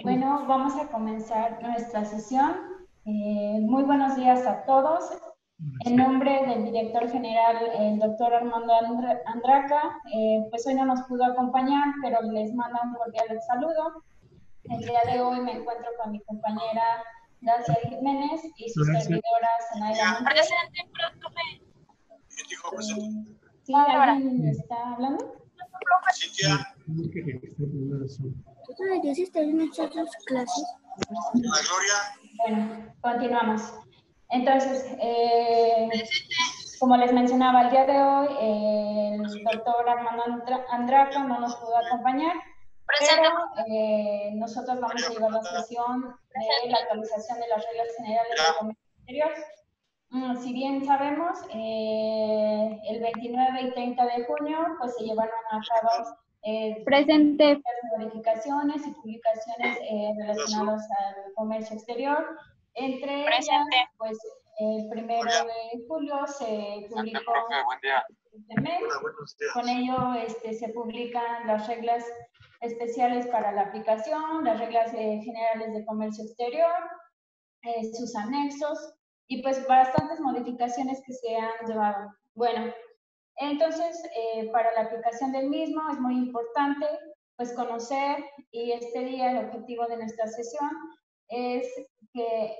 Bueno, vamos a comenzar nuestra sesión. Muy buenos días a todos. En nombre del director general, el doctor Armando Andraca, pues hoy no nos pudo acompañar, pero les manda un cordial saludo. El día de hoy me encuentro con mi compañera Dacia Jiménez y su servidora Zenaida Montiel. ¿Sí? ¿Alguien está hablando? Yo sí estoy en muchas clases. Bueno, continuamos. Entonces, como les mencionaba, el día de hoy el doctor Armando Andraca no nos pudo acompañar, pero nosotros vamos a llevar la sesión de la actualización de las reglas generales del comercio exterior. Si bien sabemos, el 29 y 30 de junio pues se llevaron a cabo modificaciones y publicaciones relacionadas al comercio exterior. Entre ellas, pues el 1 de julio se publicó este mes. Con ello se publican las reglas especiales para la aplicación, las reglas generales de comercio exterior, sus anexos y pues bastantes modificaciones que se han llevado. Bueno, entonces para la aplicación del mismo es muy importante pues conocer, y este día el objetivo de nuestra sesión es que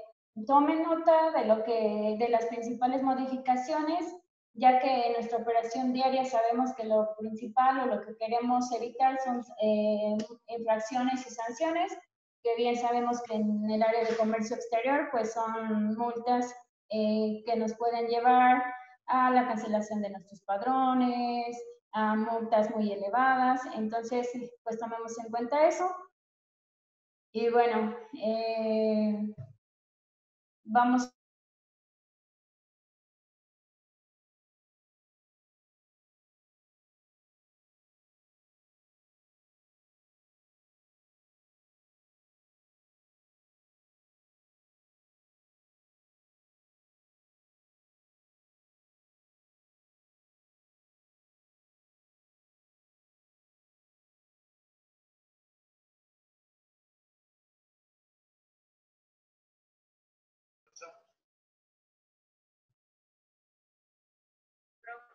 tomen nota de las principales modificaciones, ya que en nuestra operación diaria sabemos que lo principal o lo que queremos evitar son infracciones y sanciones, que bien sabemos que en el área de comercio exterior pues son multas que nos pueden llevar a la cancelación de nuestros padrones, a multas muy elevadas. Entonces, pues tomemos en cuenta eso. Y bueno, vamos.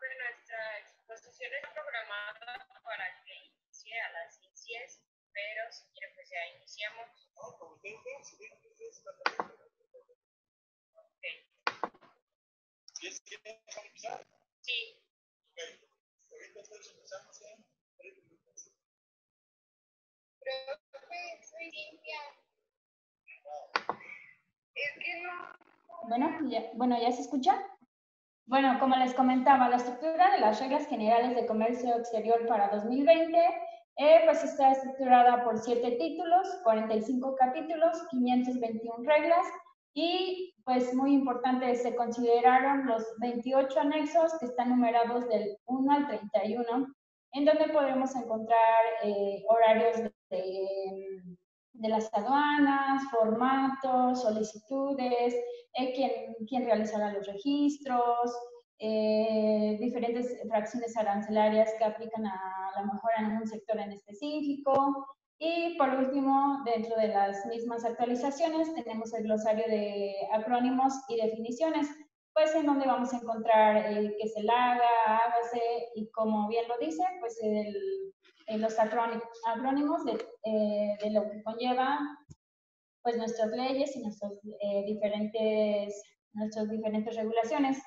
Nuestra exposición está programada para que inicie a las 10, pero si quieren pues ya iniciamos. ¿Quieres empezar? Sí. Ahorita todos empezamos en 3 minutos. Profe, soy Cintia. Es que no. Bueno, ¿ya se escucha? Bueno, como les comentaba, la estructura de las reglas generales de comercio exterior para 2020 pues está estructurada por 7 títulos, 45 capítulos, 521 reglas y pues muy importante, se consideraron los 28 anexos que están numerados del 1 al 31, en donde podemos encontrar horarios de las aduanas, formatos, solicitudes, quién realizará los registros, diferentes fracciones arancelarias que aplican a la mejora en un sector en específico. Y por último, dentro de las mismas actualizaciones, tenemos el glosario de acrónimos y definiciones, pues en donde vamos a encontrar qué es el haga, hágase, y como bien lo dice, pues los acrónimos de lo que conlleva pues nuestras leyes y nuestras diferentes regulaciones.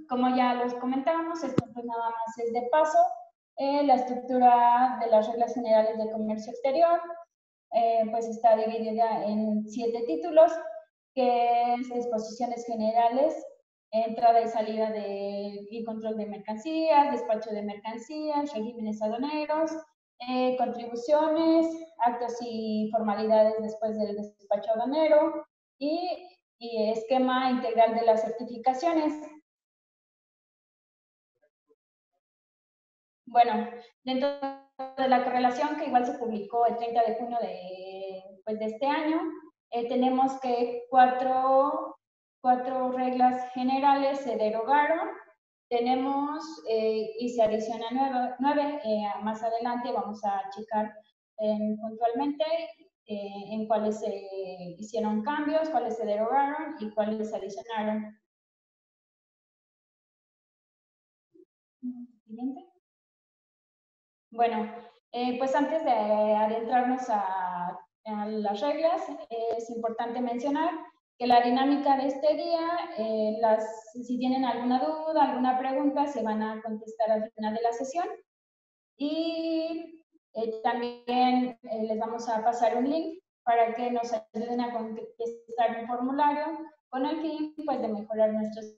Como ya los comentábamos, esto pues nada más es de paso. La estructura de las reglas generales de comercio exterior pues está dividida en 7 títulos, que es disposiciones generales, entrada y salida y control de mercancías, despacho de mercancías, regímenes aduaneros, contribuciones, actos y formalidades después del despacho aduanero y esquema integral de las certificaciones. Bueno, dentro de la correlación que igual se publicó el 30 de junio de este año, tenemos que cuatro reglas generales se derogaron tenemos y se adiciona 9 más adelante, vamos a checar puntualmente en cuáles se hicieron cambios, cuáles se derogaron y cuáles se adicionaron. Siguiente. Bueno, pues antes de adentrarnos a las reglas, es importante mencionar que la dinámica de este día, si tienen alguna duda, alguna pregunta, se van a contestar al final de la sesión. Y también les vamos a pasar un link para que nos ayuden a contestar un formulario con el fin pues, de mejorar nuestros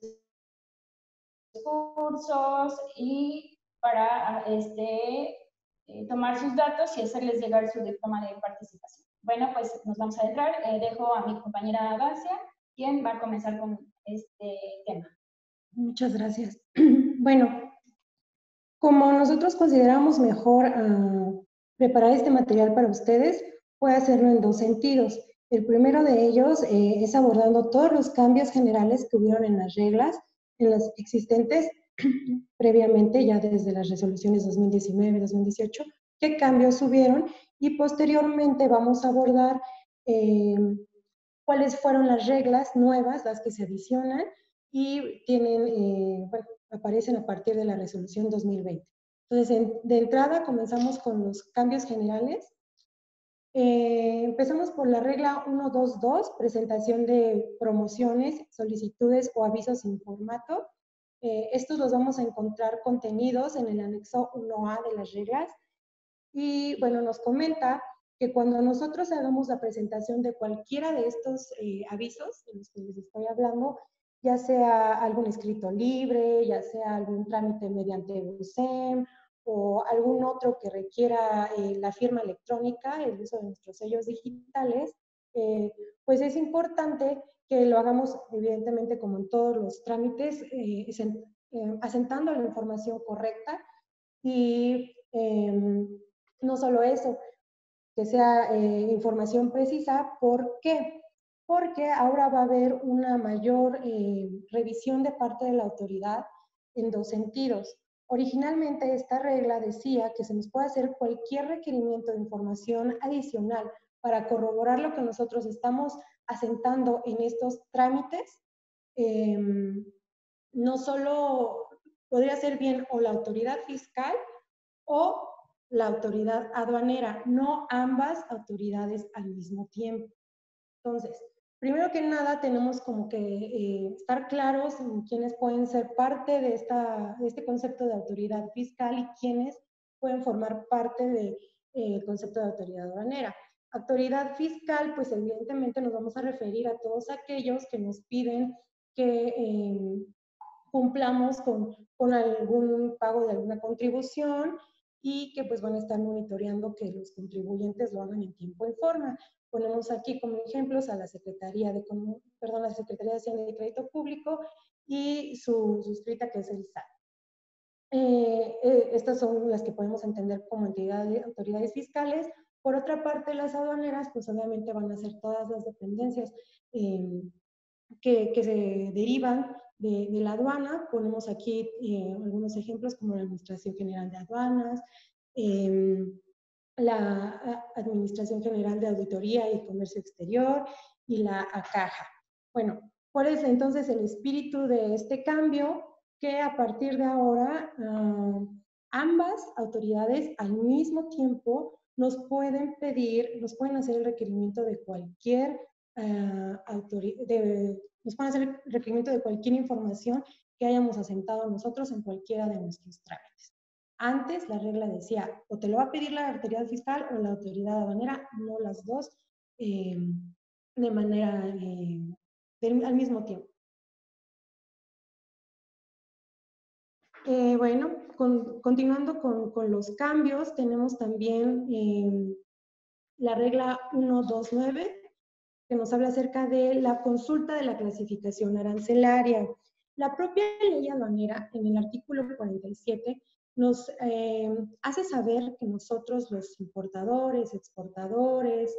cursos y para tomar sus datos y hacerles llegar su diploma de participación. Bueno, pues nos vamos a entrar. Dejo a mi compañera Dacia, quien va a comenzar con este tema. Muchas gracias. Bueno, como nosotros consideramos mejor preparar este material para ustedes, puede hacerlo en 2 sentidos. El primero de ellos es abordando todos los cambios generales que hubieron en las reglas, en las existentes previamente, ya desde las resoluciones 2019 y 2018, qué cambios hubieron, y posteriormente vamos a abordar cuáles fueron las reglas nuevas, las que se adicionan, y tienen, bueno, aparecen a partir de la resolución 2020. Entonces, de entrada comenzamos con los cambios generales. Empezamos por la regla 122, presentación de promociones, solicitudes o avisos sin formato. Estos los vamos a encontrar contenidos en el anexo 1A de las reglas. Y bueno, nos comenta que cuando nosotros hagamos la presentación de cualquiera de estos avisos de los que les estoy hablando, ya sea algún escrito libre, ya sea algún trámite mediante USEM o algún otro que requiera la firma electrónica, el uso de nuestros sellos digitales, pues es importante que lo hagamos evidentemente como en todos los trámites, asentando la información correcta y no solo eso, que sea información precisa. ¿Por qué? Porque ahora va a haber una mayor revisión de parte de la autoridad en 2 sentidos. Originalmente esta regla decía que se nos puede hacer cualquier requerimiento de información adicional para corroborar lo que nosotros estamos asentando en estos trámites. No solo podría ser bien o la autoridad fiscal o la autoridad aduanera, no ambas autoridades al mismo tiempo. Entonces, primero que nada tenemos como que estar claros en quiénes pueden ser parte de este concepto de autoridad fiscal y quiénes pueden formar parte del concepto de autoridad aduanera. Autoridad fiscal, pues evidentemente nos vamos a referir a todos aquellos que nos piden que cumplamos con algún pago de alguna contribución y que pues van a estar monitoreando que los contribuyentes lo hagan en tiempo y forma. Ponemos aquí como ejemplos a la Secretaría de Hacienda y Crédito Público y su suscrita, que es el SAT. Estas son las que podemos entender como autoridades fiscales. Por otra parte, las aduaneras, pues obviamente van a ser todas las dependencias que se derivan de la aduana. Ponemos aquí algunos ejemplos como la Administración General de Aduanas, la Administración General de Auditoría y Comercio Exterior y la ACAJA. Bueno, ¿cuál es entonces el espíritu de este cambio? Que a partir de ahora ambas autoridades al mismo tiempo nos pueden hacer el requerimiento de cualquier nos pueden hacer el requerimiento de cualquier información que hayamos asentado nosotros en cualquiera de nuestros trámites. Antes la regla decía, o te lo va a pedir la autoridad fiscal o la autoridad aduanera, no las dos de manera al mismo tiempo. Bueno, continuando con los cambios, tenemos también la regla 129, que nos habla acerca de la consulta de la clasificación arancelaria. La propia ley aduanera, en el artículo 47, nos hace saber que nosotros, los importadores, exportadores,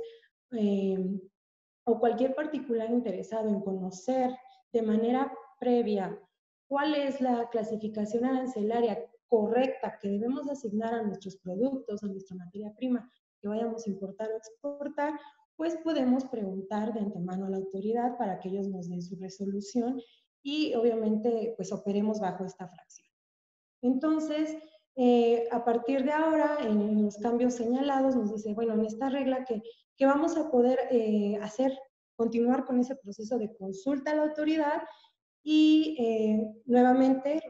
o cualquier particular interesado en conocer de manera previa cuál es la clasificación arancelaria correcta que debemos asignar a nuestros productos, a nuestra materia prima que vayamos a importar o exportar, pues podemos preguntar de antemano a la autoridad para que ellos nos den su resolución y obviamente pues operemos bajo esta fracción. Entonces, a partir de ahora, en los cambios señalados, nos dice, bueno, en esta regla que vamos a poder continuar con ese proceso de consulta a la autoridad y nuevamente,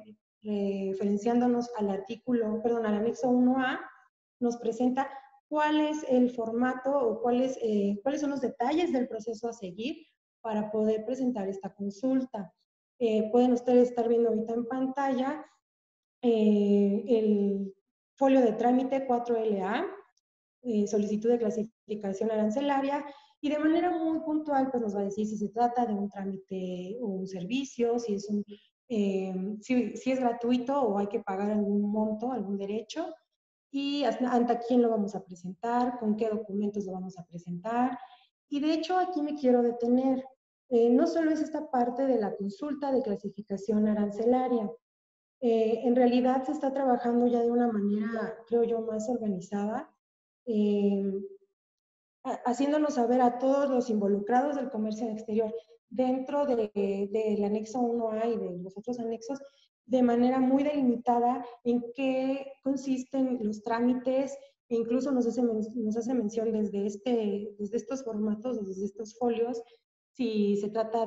referenciándonos al al anexo 1A, nos presenta cuál es el formato o cuáles son los detalles del proceso a seguir para poder presentar esta consulta. Pueden ustedes estar viendo ahorita en pantalla el folio de trámite 4LA, solicitud de clasificación arancelaria, y de manera muy puntual pues nos va a decir si se trata de un trámite o un servicio, si es, si es gratuito o hay que pagar algún monto, algún derecho, y ante quién lo vamos a presentar, con qué documentos lo vamos a presentar. Y de hecho aquí me quiero detener. No solo es esta parte de la consulta de clasificación arancelaria, en realidad se está trabajando ya de una manera, creo yo, más organizada, haciéndonos saber a todos los involucrados del comercio exterior dentro del anexo 1A y de los otros anexos, de manera muy delimitada en qué consisten los trámites, e incluso nos hace mención desde estos formatos, desde estos folios, si se trata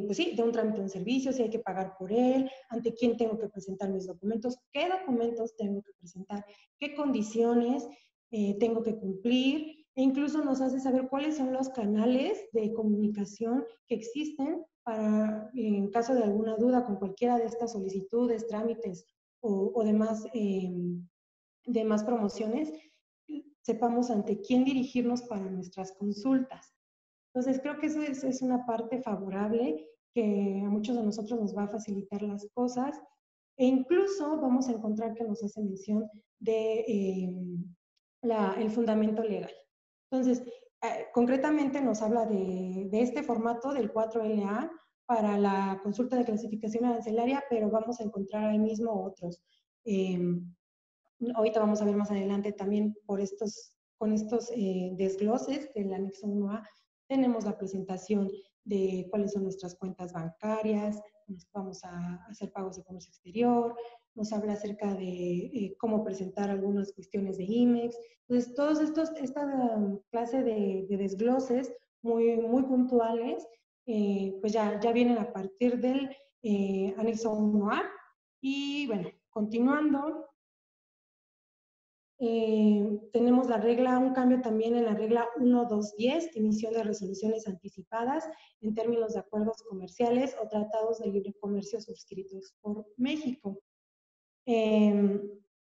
pues sí, de un trámite de un servicio, si hay que pagar por él, ante quién tengo que presentar mis documentos, qué documentos tengo que presentar, qué condiciones tengo que cumplir, e incluso nos hace saber cuáles son los canales de comunicación que existen para, en caso de alguna duda con cualquiera de estas solicitudes, trámites o demás promociones, sepamos ante quién dirigirnos para nuestras consultas. Entonces, creo que eso es una parte favorable que a muchos de nosotros nos va a facilitar las cosas, e incluso vamos a encontrar que nos hace mención de el fundamento legal. Entonces, concretamente nos habla de este formato del 4LA para la consulta de clasificación arancelaria, pero vamos a encontrar ahí mismo otros. Ahorita vamos a ver más adelante también con estos desgloses del anexo 1A, tenemos la presentación de cuáles son nuestras cuentas bancarias, vamos a hacer pagos de comercio exterior, nos habla acerca de cómo presentar algunas cuestiones de IMEX. Entonces, esta clase de desgloses muy puntuales, pues ya vienen a partir del anexo 1A. Y bueno, continuando, tenemos un cambio también en la regla 1.2.10, emisión de resoluciones anticipadas en términos de acuerdos comerciales o tratados de libre comercio suscritos por México.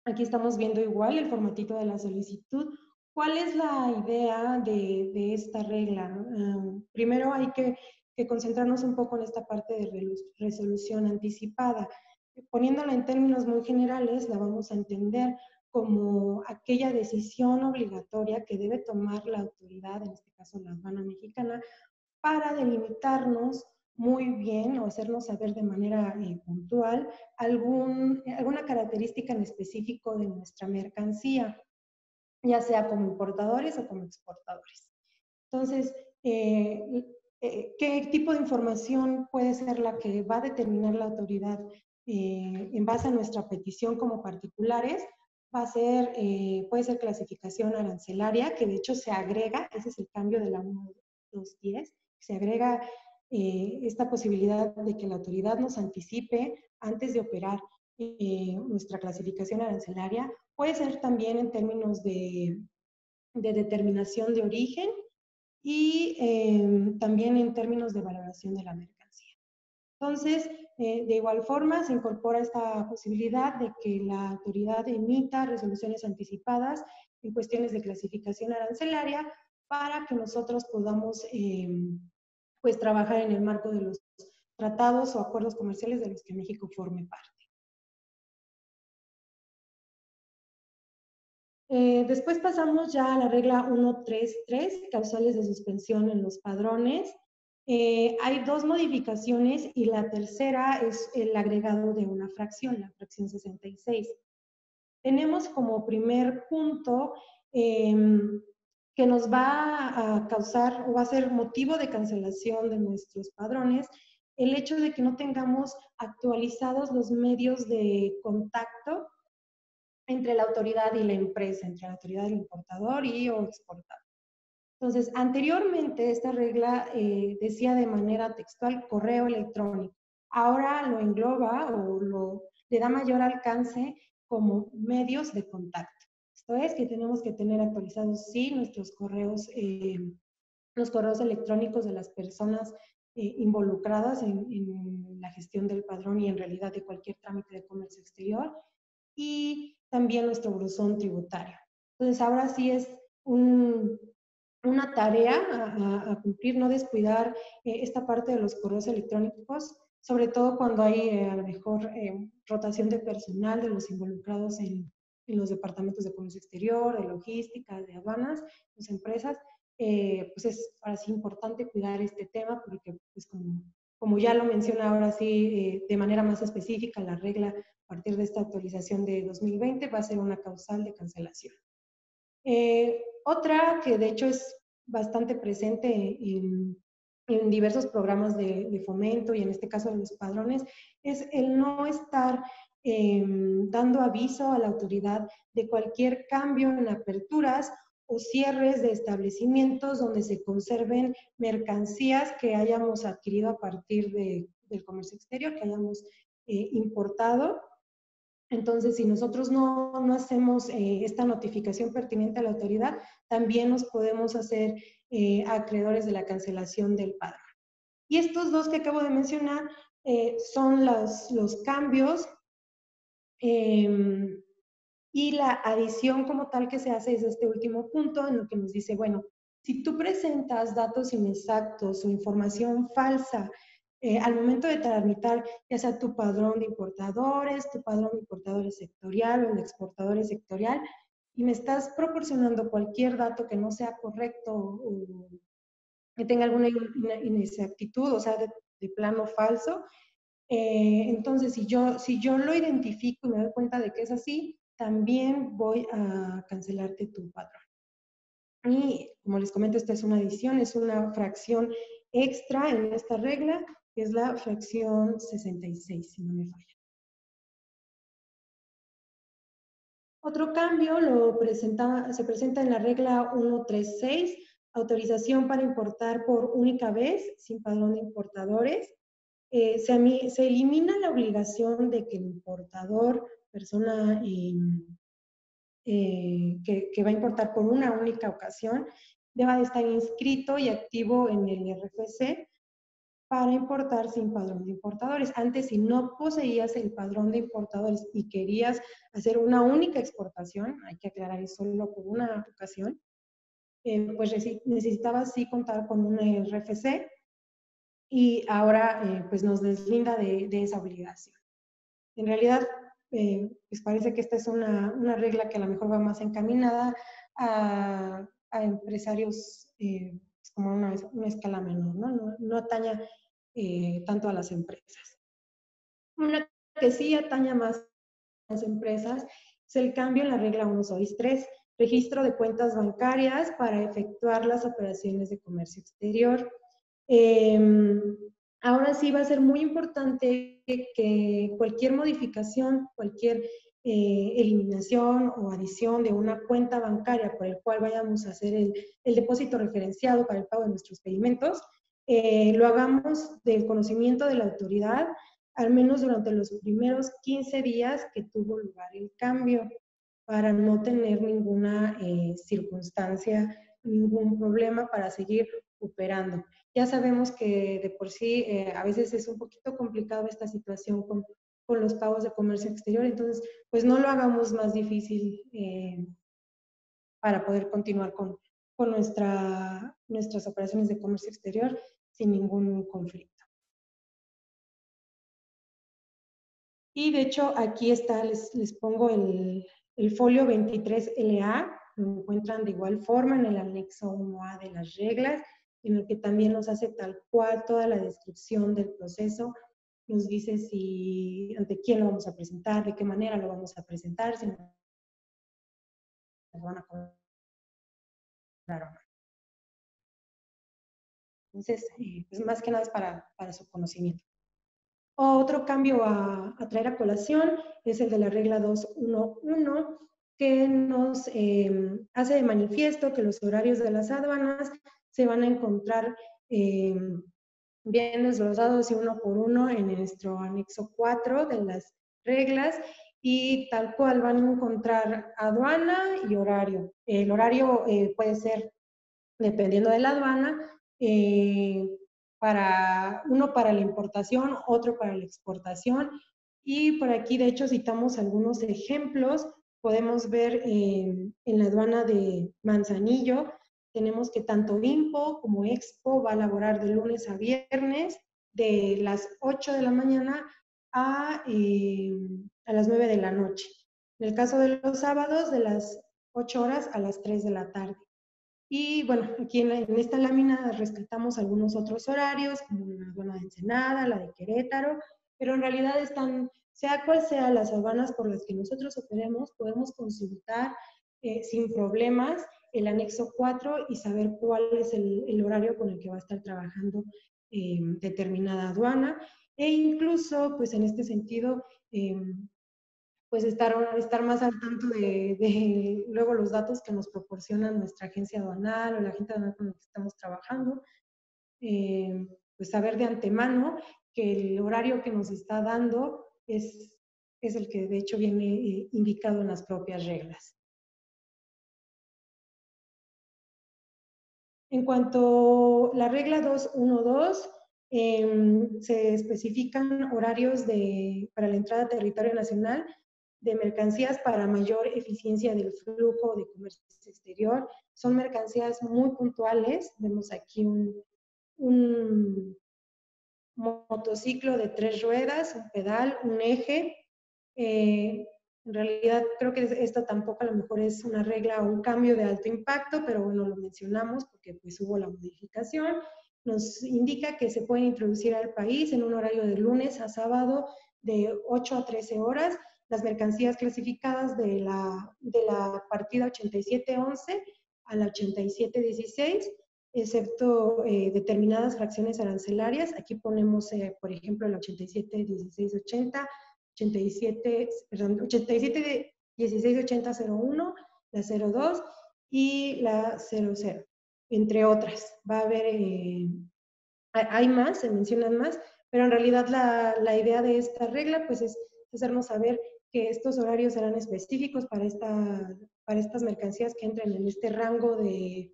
Aquí estamos viendo igual el formatito de la solicitud. ¿Cuál es la idea de esta regla? Primero hay que concentrarnos un poco en esta parte de resolución anticipada. Poniéndola en términos muy generales, la vamos a entender como aquella decisión obligatoria que debe tomar la autoridad, en este caso la aduana mexicana, para delimitarnos muy bien o hacernos saber de manera puntual alguna característica en específico de nuestra mercancía, ya sea como importadores o como exportadores. Entonces, ¿qué tipo de información puede ser la que va a determinar la autoridad en base a nuestra petición como particulares? Puede ser clasificación arancelaria, que de hecho se agrega, ese es el cambio de la 1.2.10, se agrega esta posibilidad de que la autoridad nos anticipe antes de operar nuestra clasificación arancelaria. Puede ser también en términos de determinación de origen y también en términos de valoración de la mercancía. Entonces, de igual forma, se incorpora esta posibilidad de que la autoridad emita resoluciones anticipadas en cuestiones de clasificación arancelaria para que nosotros podamos pues, trabajar en el marco de los tratados o acuerdos comerciales de los que México forme parte. Después pasamos ya a la regla 1.3.3, causales de suspensión en los padrones. Hay dos modificaciones y la tercera es el agregado de una fracción, la fracción 66. Tenemos como primer punto que nos va a causar o va a ser motivo de cancelación de nuestros padrones el hecho de que no tengamos actualizados los medios de contacto entre la autoridad y la empresa, entre la autoridad del importador y o exportador. Entonces, anteriormente esta regla decía de manera textual correo electrónico. Ahora lo engloba o le da mayor alcance como medios de contacto. Esto es que tenemos que tener actualizados, sí, nuestros correos, los correos electrónicos de las personas involucradas en la gestión del padrón y en realidad de cualquier trámite de comercio exterior, y también nuestro buzón tributario. Entonces, ahora sí es una tarea a cumplir, no descuidar esta parte de los correos electrónicos, sobre todo cuando hay a lo mejor rotación de personal de los involucrados en los departamentos de comercio exterior, de logística, de aduanas, las empresas. Pues es ahora sí importante cuidar este tema porque, pues como ya lo menciona ahora sí de manera más específica la regla a partir de esta actualización de 2020 va a ser una causal de cancelación. Otra que de hecho es bastante presente en diversos programas de fomento y en este caso de los padrones, es el no estar dando aviso a la autoridad de cualquier cambio en aperturas o cierres de establecimientos donde se conserven mercancías que hayamos adquirido a partir del comercio exterior, que hayamos importado. Entonces, si nosotros no hacemos esta notificación pertinente a la autoridad, también nos podemos hacer acreedores de la cancelación del padrón. Y estos dos que acabo de mencionar son los cambios y la adición como tal que se hace es este último punto en lo que nos dice, bueno, si tú presentas datos inexactos o información falsa al momento de tramitar ya sea tu padrón de importadores sectorial o el de exportadores sectorial, y me estás proporcionando cualquier dato que no sea correcto o que tenga alguna inexactitud, o sea, de plano falso, entonces si yo lo identifico y me doy cuenta de que es así, también voy a cancelarte tu padrón. Y como les comento, esta es una adición, es una fracción extra en esta regla, que es la fracción 66, si no me falla. Otro cambio se presenta en la regla 136, autorización para importar por única vez, sin padrón de importadores. Se elimina la obligación de que el importador, persona que va a importar por una única ocasión, deba de estar inscrito y activo en el RFC para importar sin padrón de importadores. Antes, si no poseías el padrón de importadores y querías hacer una única exportación, hay que aclarar, es solo por una ocasión, pues necesitabas sí contar con un RFC y ahora pues nos deslinda de esa obligación. En realidad, pues parece que esta es una regla que a lo mejor va más encaminada a empresarios pues como una escala menor, ¿no? No ataña tanto a las empresas. Una que sí ataña más a las empresas es el cambio en la regla 163, registro de cuentas bancarias para efectuar las operaciones de comercio exterior. Ahora sí va a ser muy importante que cualquier modificación, cualquier eliminación o adición de una cuenta bancaria por el cual vayamos a hacer el depósito referenciado para el pago de nuestros pedimentos, lo hagamos del conocimiento de la autoridad, al menos durante los primeros 15 días que tuvo lugar el cambio, para no tener ninguna circunstancia, ningún problema para seguir operando. Ya sabemos que de por sí a veces es un poquito complicado esta situación con los pagos de comercio exterior, entonces pues no lo hagamos más difícil para poder continuar con nuestras operaciones de comercio exterior sin ningún conflicto. Y de hecho aquí está, les pongo el folio 23LA, lo encuentran de igual forma en el anexo 1A de las reglas. en el que también nos hace tal cual toda la descripción del proceso. Nos dice si, ante quién lo vamos a presentar, de qué manera lo vamos a presentar, si nos van a cobrar o no. Entonces, pues más que nada es para su conocimiento. Otro cambio a traer a colación es el de la regla 211, que nos hace de manifiesto que los horarios de las aduanas se van a encontrar bien desglosados y uno por uno en nuestro anexo 4 de las reglas, y tal cual van a encontrar aduana y horario. El horario puede ser, dependiendo de la aduana, uno para la importación, otro para la exportación, y por aquí de hecho citamos algunos ejemplos. Podemos ver en la aduana de Manzanillo, tenemos que tanto IMPO como Expo va a laborar de lunes a viernes, de las 8 de la mañana a las 9 de la noche. En el caso de los sábados, de las 8 horas a las 3 de la tarde. Y bueno, aquí en esta lámina rescatamos algunos otros horarios, como la aduana de Ensenada, la de Querétaro, pero en realidad están, sea cual sea las aduanas por las que nosotros operemos, podemos consultar sin problemas el anexo 4 y saber cuál es el horario con el que va a estar trabajando determinada aduana, e incluso, pues en este sentido, pues estar más al tanto de luego los datos que nos proporciona nuestra agencia aduanal o la agencia aduanal con la que estamos trabajando, pues saber de antemano que el horario que nos está dando es el que de hecho viene indicado en las propias reglas. En cuanto a la regla 212, se especifican horarios para la entrada a territorio nacional de mercancías para mayor eficiencia del flujo de comercio exterior. Son mercancías muy puntuales. Vemos aquí un motociclo de 3 ruedas, un pedal, un eje. En realidad creo que esta tampoco a lo mejor es una regla o un cambio de alto impacto, pero bueno, lo mencionamos porque pues hubo la modificación. Nos indica que se pueden introducir al país en un horario de lunes a sábado de 8 a 13 horas las mercancías clasificadas de la partida 8711 a la 8716, excepto determinadas fracciones arancelarias. Aquí ponemos, por ejemplo, la 871680, 87168001, la 02 y la 00, entre otras. Va a haber, hay más, se mencionan más, pero en realidad la idea de esta regla pues es hacernos saber que estos horarios serán específicos para estas mercancías que entren en este rango de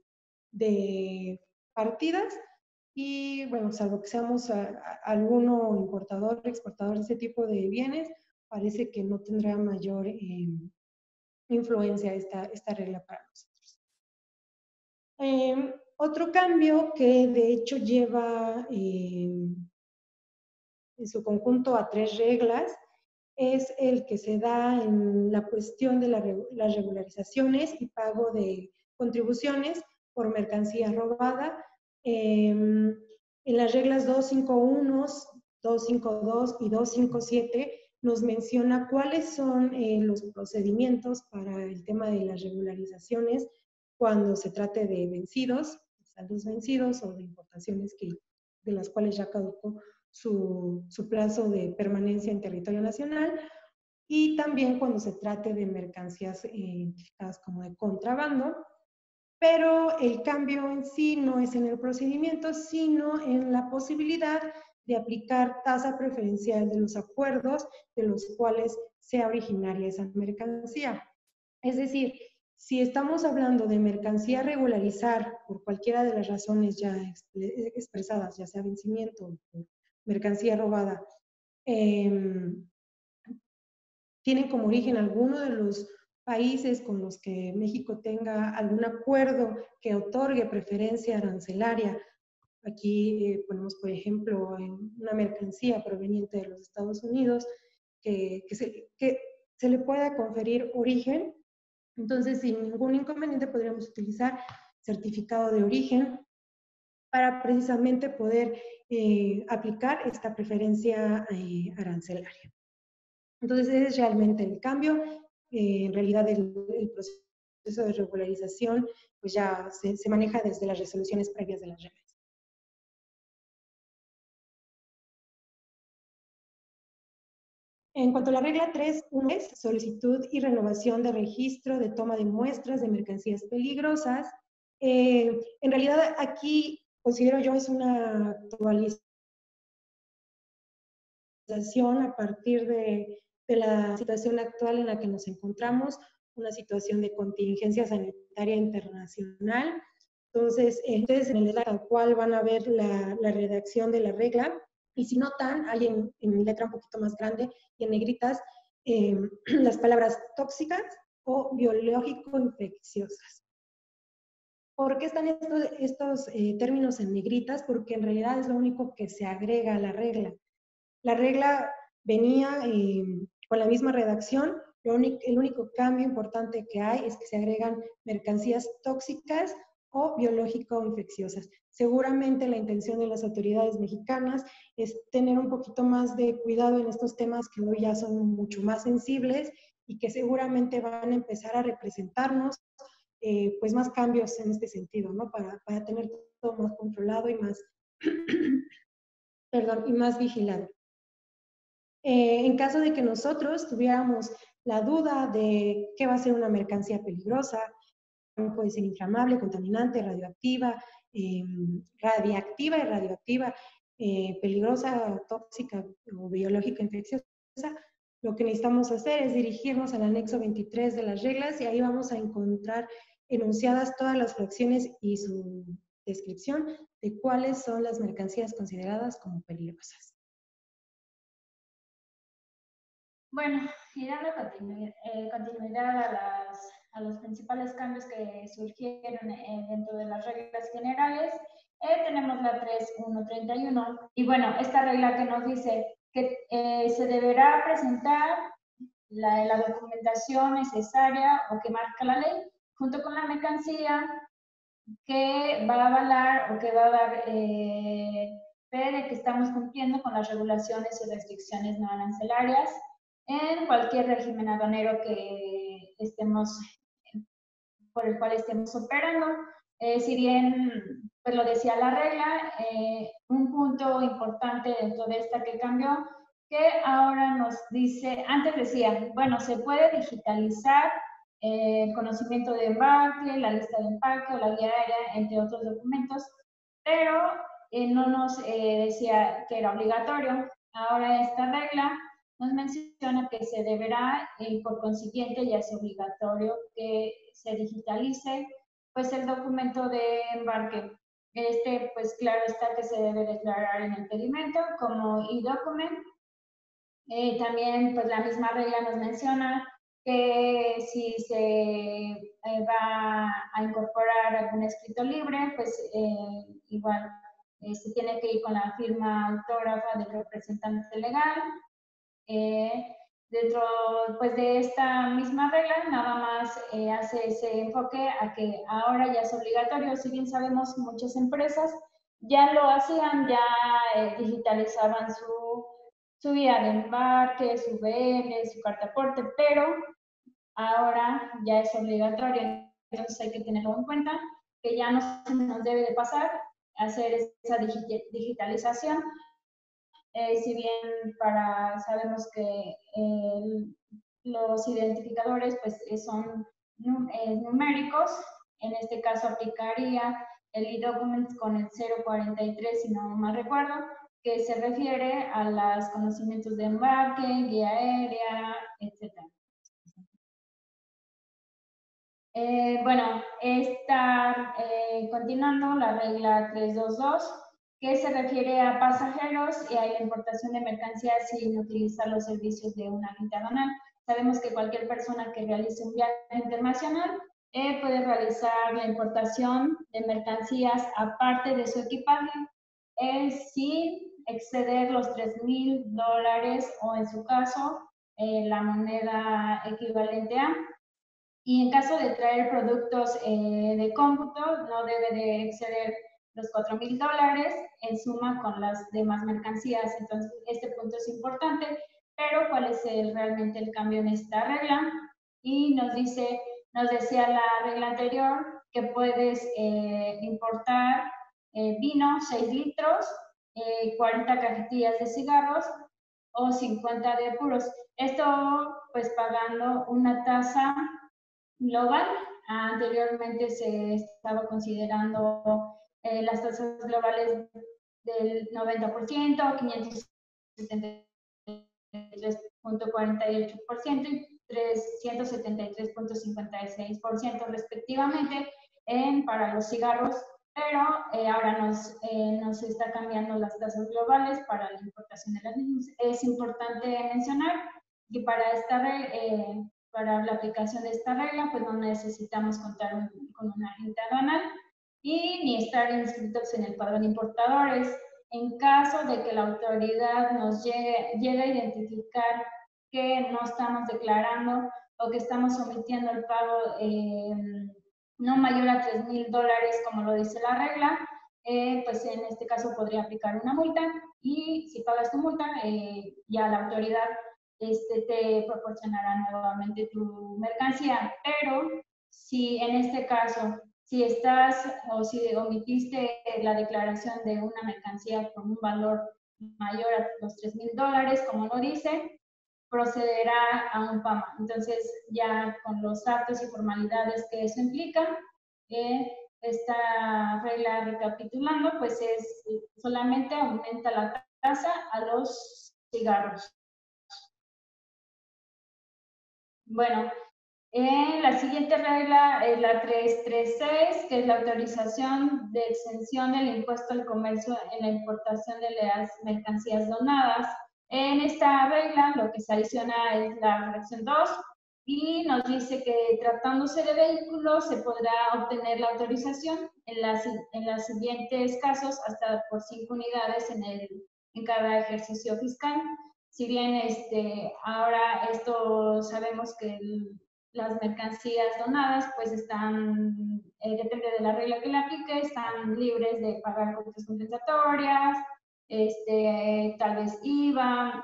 partidas. Y bueno, salvo que seamos alguno importador, exportador de ese tipo de bienes, parece que no tendrá mayor influencia esta regla para nosotros. Otro cambio que de hecho lleva en su conjunto a 3 reglas es el que se da en la cuestión de las regularizaciones y pago de contribuciones por mercancía robada. En las reglas 251, 252 y 257 nos menciona cuáles son los procedimientos para el tema de las regularizaciones cuando se trate de vencidos, saldos vencidos o de importaciones de las cuales ya caducó su plazo de permanencia en territorio nacional, y también cuando se trate de mercancías identificadas como de contrabando. Pero el cambio en sí no es en el procedimiento, sino en la posibilidad de aplicar tasa preferencial de los acuerdos de los cuales sea originaria esa mercancía. Es decir, si estamos hablando de mercancía a regularizar por cualquiera de las razones ya expresadas, ya sea vencimiento o mercancía robada, tienen como origen alguno de los países con los que México tenga algún acuerdo que otorgue preferencia arancelaria. Aquí ponemos, por ejemplo, una mercancía proveniente de los Estados Unidos que se le pueda conferir origen. Entonces, sin ningún inconveniente, podríamos utilizar certificado de origen para precisamente poder aplicar esta preferencia arancelaria. Entonces, ese es realmente el cambio. En realidad, el proceso de regularización pues ya se maneja desde las resoluciones previas de las reglas. En cuanto a la regla 3.1 es solicitud y renovación de registro de toma de muestras de mercancías peligrosas. En realidad aquí considero yo es una actualización a partir de la situación actual en la que nos encontramos, una situación de contingencia sanitaria internacional. Entonces, ustedes en el slide tal cual van a ver la redacción de la regla, y si notan, hay en letra un poquito más grande y en negritas las palabras tóxicas o biológico-infecciosas. ¿Por qué están estos términos en negritas? Porque en realidad es lo único que se agrega a la regla. La regla venía con la misma redacción, el único cambio importante que hay es que se agregan mercancías tóxicas o biológico-infecciosas. Seguramente la intención de las autoridades mexicanas es tener un poquito más de cuidado en estos temas que hoy ya son mucho más sensibles y que seguramente van a empezar a representarnos pues más cambios en este sentido, ¿no? Para tener todo más controlado y más, perdón, y más vigilado. En caso de que nosotros tuviéramos la duda de qué va a ser una mercancía peligrosa, puede ser inflamable, contaminante, radioactiva, radioactiva, peligrosa, tóxica o biológica infecciosa, lo que necesitamos hacer es dirigirnos al anexo 23 de las reglas y ahí vamos a encontrar enunciadas todas las fracciones y su descripción de cuáles son las mercancías consideradas como peligrosas. Bueno, y dando continuidad a los principales cambios que surgieron dentro de las reglas generales, tenemos la 3.1.31. Y bueno, esta regla que nos dice que se deberá presentar la documentación necesaria o que marca la ley, junto con la mercancía que va a avalar o que va a dar fe de que estamos cumpliendo con las regulaciones y restricciones no arancelarias en cualquier régimen aduanero que por el cual estemos operando. Si bien, pues lo decía la regla, un punto importante dentro de esta que cambió, que ahora nos dice, antes decía, bueno, se puede digitalizar el conocimiento de embarque, la lista de empaque o la guía aérea, entre otros documentos, pero no nos decía que era obligatorio. Ahora esta regla nos menciona que se deberá, por consiguiente, ya es obligatorio que se digitalice pues el documento de embarque. Pues claro está que se debe declarar en el pedimento como e-document. También pues la misma regla nos menciona que si se va a incorporar algún escrito libre, pues igual se tiene que ir con la firma autógrafa del representante legal. Dentro pues, de esta misma regla, nada más hace ese enfoque a que ahora ya es obligatorio. Si bien sabemos, muchas empresas ya lo hacían, ya digitalizaban su guía de embarque, su BL, su carta aporte, pero ahora ya es obligatorio. Entonces hay que tenerlo en cuenta, que ya no se nos debe de pasar a hacer esa digitalización. Si bien sabemos que los identificadores pues, son numéricos, en este caso aplicaría el e-document con el 043, si no mal recuerdo, que se refiere a los conocimientos de embarque, guía aérea, etc. Bueno, está continuando la regla 322, que se refiere a pasajeros y a la importación de mercancías sin utilizar los servicios de un agente aduanal. Sabemos que cualquier persona que realice un viaje internacional puede realizar la importación de mercancías aparte de su equipaje sin exceder los $3,000 o en su caso la moneda equivalente a. Y en caso de traer productos de cómputo, no debe de exceder los $4,000 en suma con las demás mercancías. Entonces, este punto es importante, pero ¿cuál es realmente el cambio en esta regla? Y nos decía la regla anterior que puedes importar vino 6 litros, 40 cajetillas de cigarros o 50 de puros. Esto pues pagando una tasa global. Anteriormente se estaba considerando las tasas globales del 90%, 573.48% y 373.56% respectivamente para los cigarros, pero ahora nos está cambiando las tasas globales para la importación de las mismas. Es importante mencionar que para la aplicación de esta regla, pues no necesitamos contar con una agente aduanal y ni estar inscritos en el padrón de importadores. En caso de que la autoridad nos llegue a identificar que no estamos declarando o que estamos omitiendo el pago no mayor a $3,000, como lo dice la regla, pues en este caso podría aplicar una multa y si pagas tu multa, ya la autoridad te proporcionará nuevamente tu mercancía. Pero si en este caso, si si omitiste la declaración de una mercancía con un valor mayor a los $3,000, como lo dice, procederá a un PAMA. Entonces, ya con los actos y formalidades que eso implica, esta regla, recapitulando, pues solamente aumenta la tasa a los cigarros. Bueno, la siguiente regla es la 336, que es la autorización de exención del impuesto al comercio en la importación de las mercancías donadas. En esta regla lo que se adiciona es la fracción 2 y nos dice que tratándose de vehículos se podrá obtener la autorización en los siguientes casos hasta por 5 unidades en cada ejercicio fiscal. Si bien ahora esto sabemos que las mercancías donadas pues depende de la regla que le aplique, están libres de pagar cosas compensatorias, tal vez IVA,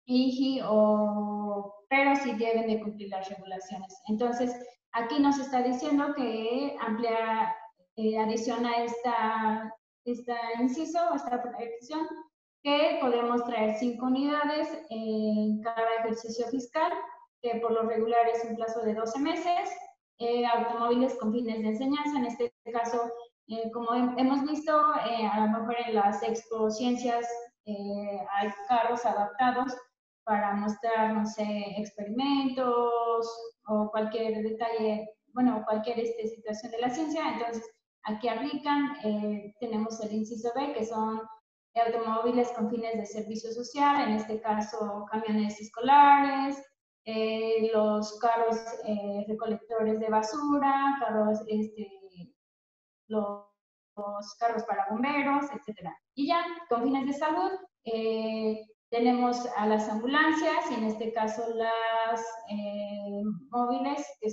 IGI, pero sí deben de cumplir las regulaciones. Entonces, aquí nos está diciendo que adiciona esta inciso, esta protección, que podemos traer 5 unidades en cada ejercicio fiscal, que por lo regular es un plazo de 12 meses, automóviles con fines de enseñanza, en este caso, como hemos visto, a lo mejor en las expociencias hay carros adaptados para mostrar, no sé, experimentos o cualquier detalle, bueno, cualquier situación de la ciencia. Entonces, aquí aplican, tenemos el inciso B, que son automóviles con fines de servicio social, en este caso camiones escolares, los carros recolectores de basura, los carros para bomberos, etcétera. Y ya, con fines de salud, tenemos a las ambulancias y en este caso las móviles, que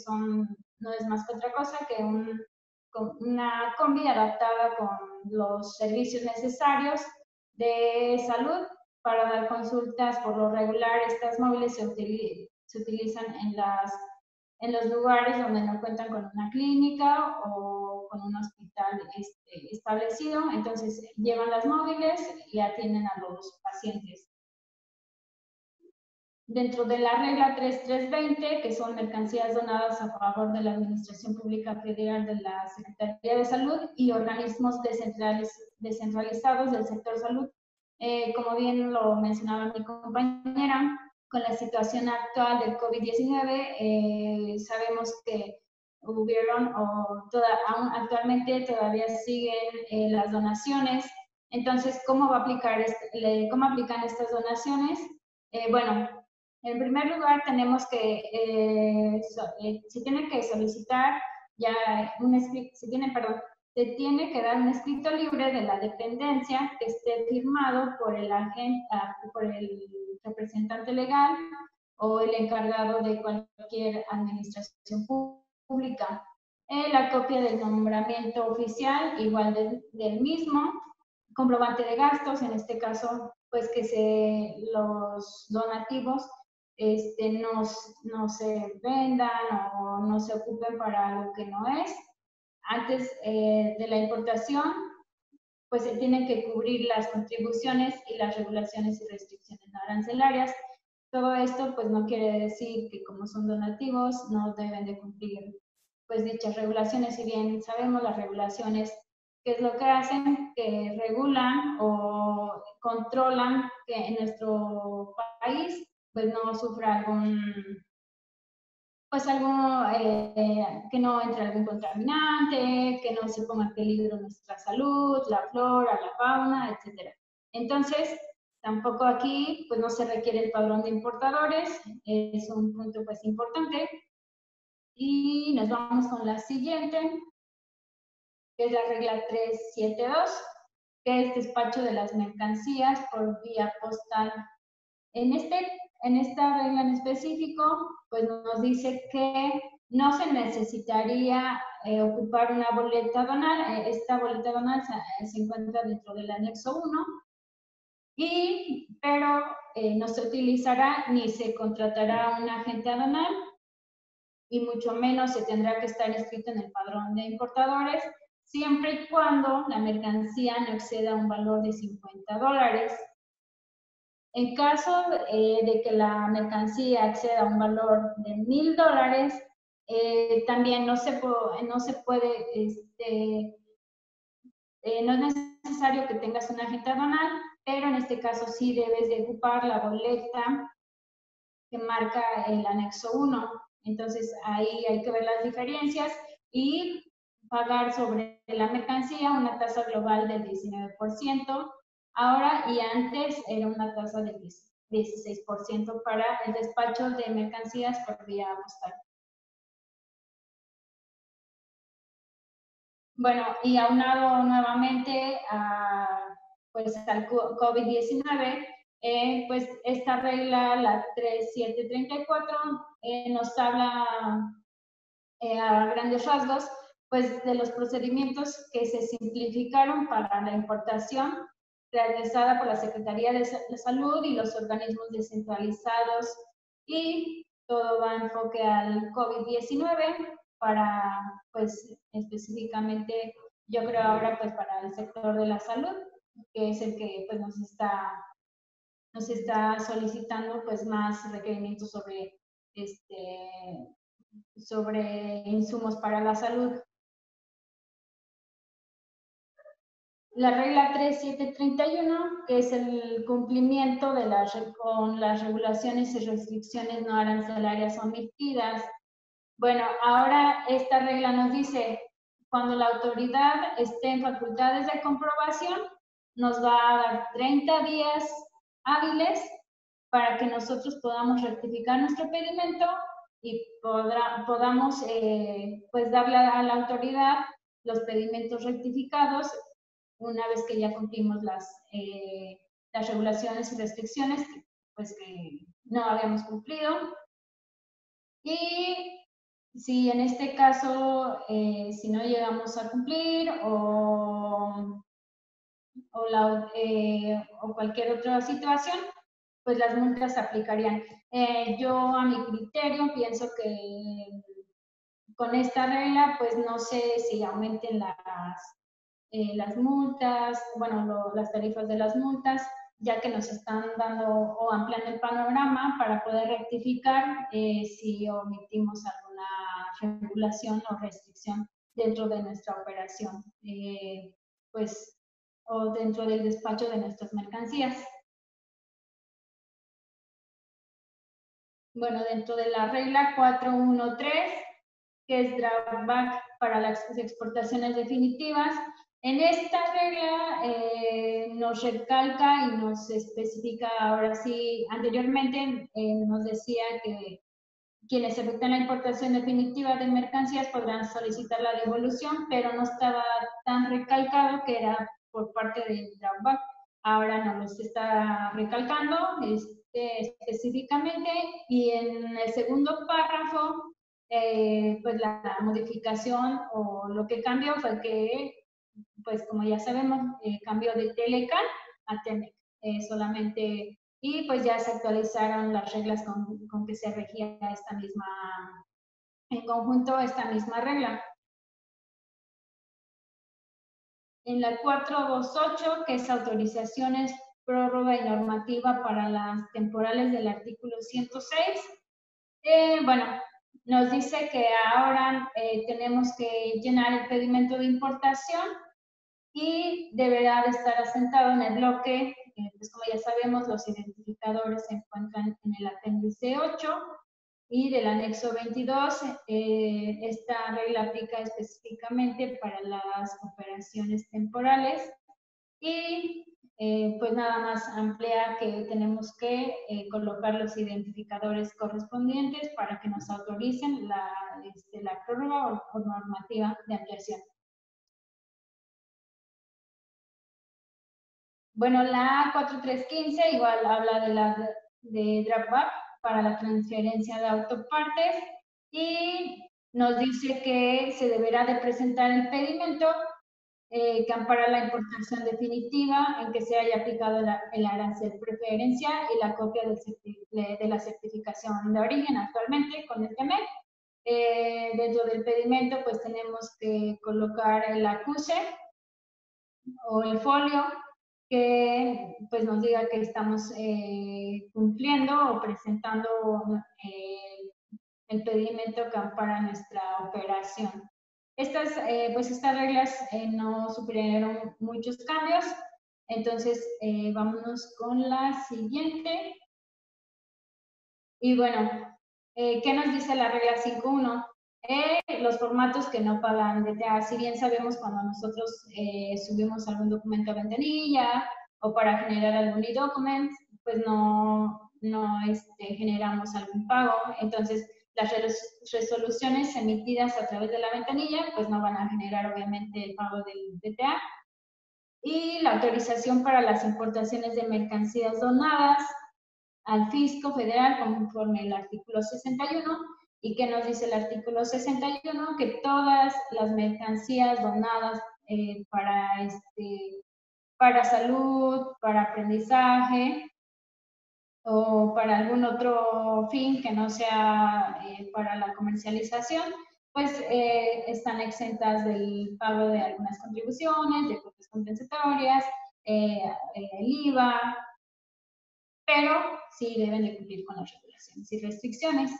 no es más que otra cosa que una combi adaptada con los servicios necesarios de salud para dar consultas. Por lo regular, estas móviles se utilizan en los lugares donde no cuentan con una clínica o con un hospital establecido. Entonces, llevan las móviles y atienden a los pacientes. Dentro de la regla 3320, que son mercancías donadas a favor de la Administración Pública Federal, de la Secretaría de Salud y organismos descentralizados del sector salud, como bien lo mencionaba mi compañera, con la situación actual del COVID-19, sabemos que hubieron aún actualmente todavía siguen las donaciones. Entonces, ¿cómo aplican estas donaciones? Bueno, en primer lugar, tenemos que, se tiene que solicitar ya se tiene que dar un escrito libre de la dependencia que esté firmado por el representante legal o el encargado de cualquier administración pública. la copia del nombramiento oficial, igual del mismo, comprobante de gastos, en este caso, pues que los donativos no se vendan o no se ocupen para algo que no es. Antes de la importación, pues se tienen que cubrir las contribuciones y las regulaciones y restricciones no arancelarias. Todo esto pues no quiere decir que como son donativos no deben de cumplir pues dichas regulaciones, si bien sabemos las regulaciones, ¿qué es lo que hacen? Que regulan o controlan que en nuestro país pues no sufra que no entre algún contaminante, que no se ponga en peligro nuestra salud, la flora, la fauna, etc. Entonces, tampoco aquí pues no se requiere el padrón de importadores, es un punto pues importante. Y nos vamos con la siguiente, que es la regla 372, que es despacho de las mercancías por vía postal. En esta regla en específico, pues nos dice que no se necesitaría ocupar una boleta aduanal. Esta boleta aduanal se encuentra dentro del anexo 1, pero no se utilizará ni se contratará un agente aduanal, y mucho menos se tendrá que estar inscrito en el padrón de importadores, siempre y cuando la mercancía no exceda un valor de $50. En caso de que la mercancía exceda un valor de $1,000, también no es necesario que tengas un agente aduanal, pero en este caso sí debes de ocupar la boleta que marca el anexo 1. Entonces ahí hay que ver las diferencias y pagar sobre la mercancía una tasa global del 19%. Ahora y antes era una tasa del 16% para el despacho de mercancías por vía postal. Bueno, y aunado nuevamente pues al COVID-19, pues esta regla, la 3734, nos habla a grandes rasgos pues de los procedimientos que se simplificaron para la importación realizada por la Secretaría de Salud y los organismos descentralizados, y todo va en enfoque al COVID-19 para, pues específicamente, yo creo ahora pues para el sector de la salud, que es el que pues nos está solicitando pues más requerimientos sobre insumos para la salud. La regla 3731, que es el cumplimiento con las regulaciones y restricciones no arancelarias omitidas. Bueno, ahora esta regla nos dice, cuando la autoridad esté en facultades de comprobación, nos va a dar 30 días hábiles para que nosotros podamos rectificar nuestro pedimento y podamos pues darle a la autoridad los pedimentos rectificados una vez que ya cumplimos las regulaciones y restricciones pues que no habíamos cumplido. Y si en este caso, si no llegamos a cumplir o cualquier otra situación, pues las multas se aplicarían. Yo a mi criterio pienso que con esta regla, pues no sé si aumenten las multas, bueno, las tarifas de las multas, ya que nos están dando o ampliando el panorama para poder rectificar si omitimos alguna regulación o restricción dentro de nuestra operación, pues, o dentro del despacho de nuestras mercancías. Bueno, dentro de la regla 413, que es drawback para las exportaciones definitivas, en esta regla nos recalca y nos especifica, ahora sí, anteriormente nos decía que quienes efectúan la importación definitiva de mercancías podrán solicitar la devolución, pero no estaba tan recalcado que era por parte del drawback. Ahora nos los está recalcando específicamente, y en el segundo párrafo pues la modificación o lo que cambió fue que, pues como ya sabemos, cambió de Telecan a Temec solamente, y pues ya se actualizaron las reglas con que se regía esta misma, en conjunto esta misma regla. En la 428, que es autorizaciones, prórroga y normativa para las temporales del artículo 106, bueno, nos dice que ahora tenemos que llenar el pedimento de importación y deberá de estar asentado en el bloque, pues como ya sabemos, los identificadores se encuentran en el apéndice 8 y del anexo 22. Esta regla aplica específicamente para las operaciones temporales y pues nada más amplía que tenemos que colocar los identificadores correspondientes para que nos autoricen la prórroga o normativa de ampliación. Bueno, la 4315 igual habla de drawback para la transferencia de autopartes y nos dice que se deberá de presentar el pedimento que ampara la importación definitiva en que se haya aplicado el arancel preferencial y la copia de la certificación de origen actualmente con el TEMEC. Dentro del pedimento pues tenemos que colocar el acuse o el folio que pues nos diga que estamos cumpliendo o presentando el pedimento que ampara nuestra operación. Estas reglas no sufrieron muchos cambios, entonces vámonos con la siguiente. Y bueno, ¿qué nos dice la regla 5.1? Los formatos que no pagan DTA. Si bien sabemos cuando nosotros subimos algún documento a ventanilla o para generar algún e-document, pues no generamos algún pago. Entonces, las resoluciones emitidas a través de la ventanilla, pues no van a generar obviamente el pago del DTA. Y la autorización para las importaciones de mercancías donadas al fisco federal conforme el artículo 61. ¿Y qué nos dice el artículo 61? Que todas las mercancías donadas para salud, para aprendizaje o para algún otro fin que no sea para la comercialización, pues están exentas del pago de algunas contribuciones, de cuotas compensatorias, el IVA, pero sí deben de cumplir con las regulaciones y restricciones.